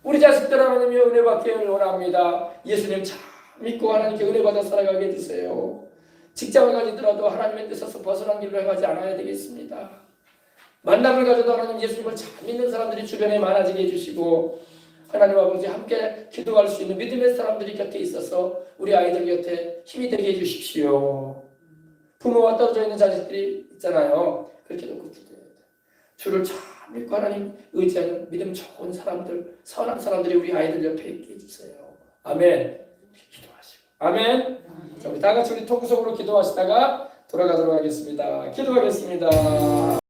우리 자식들 하나님이 은혜 받기를 원합니다. 예수님 참 믿고 하나님께 은혜 받아 살아가게 해주세요. 직장을 가지더라도 하나님의 뜻에서 벗어난 길로 행하지 않아야 되겠습니다. 만남을 가져도 하나님 예수님을 잘 믿는 사람들이 주변에 많아지게 해주시고 하나님 아버지 함께 기도할 수 있는 믿음의 사람들이 곁에 있어서 우리 아이들 곁에 힘이 되게 해주십시오. 부모와 떨어져 있는 자식들이 있잖아요. 그렇게 놓고 기도해야 돼. 주를 잘 믿고 하나님 의지하는 믿음 좋은 사람들, 선한 사람들이 우리 아이들 옆에 있게 해주세요. 아멘. 기도하시고 아멘. 자, 우리 다 같이 우리 통구석으로 기도하시다가 돌아가도록 하겠습니다. 기도하겠습니다.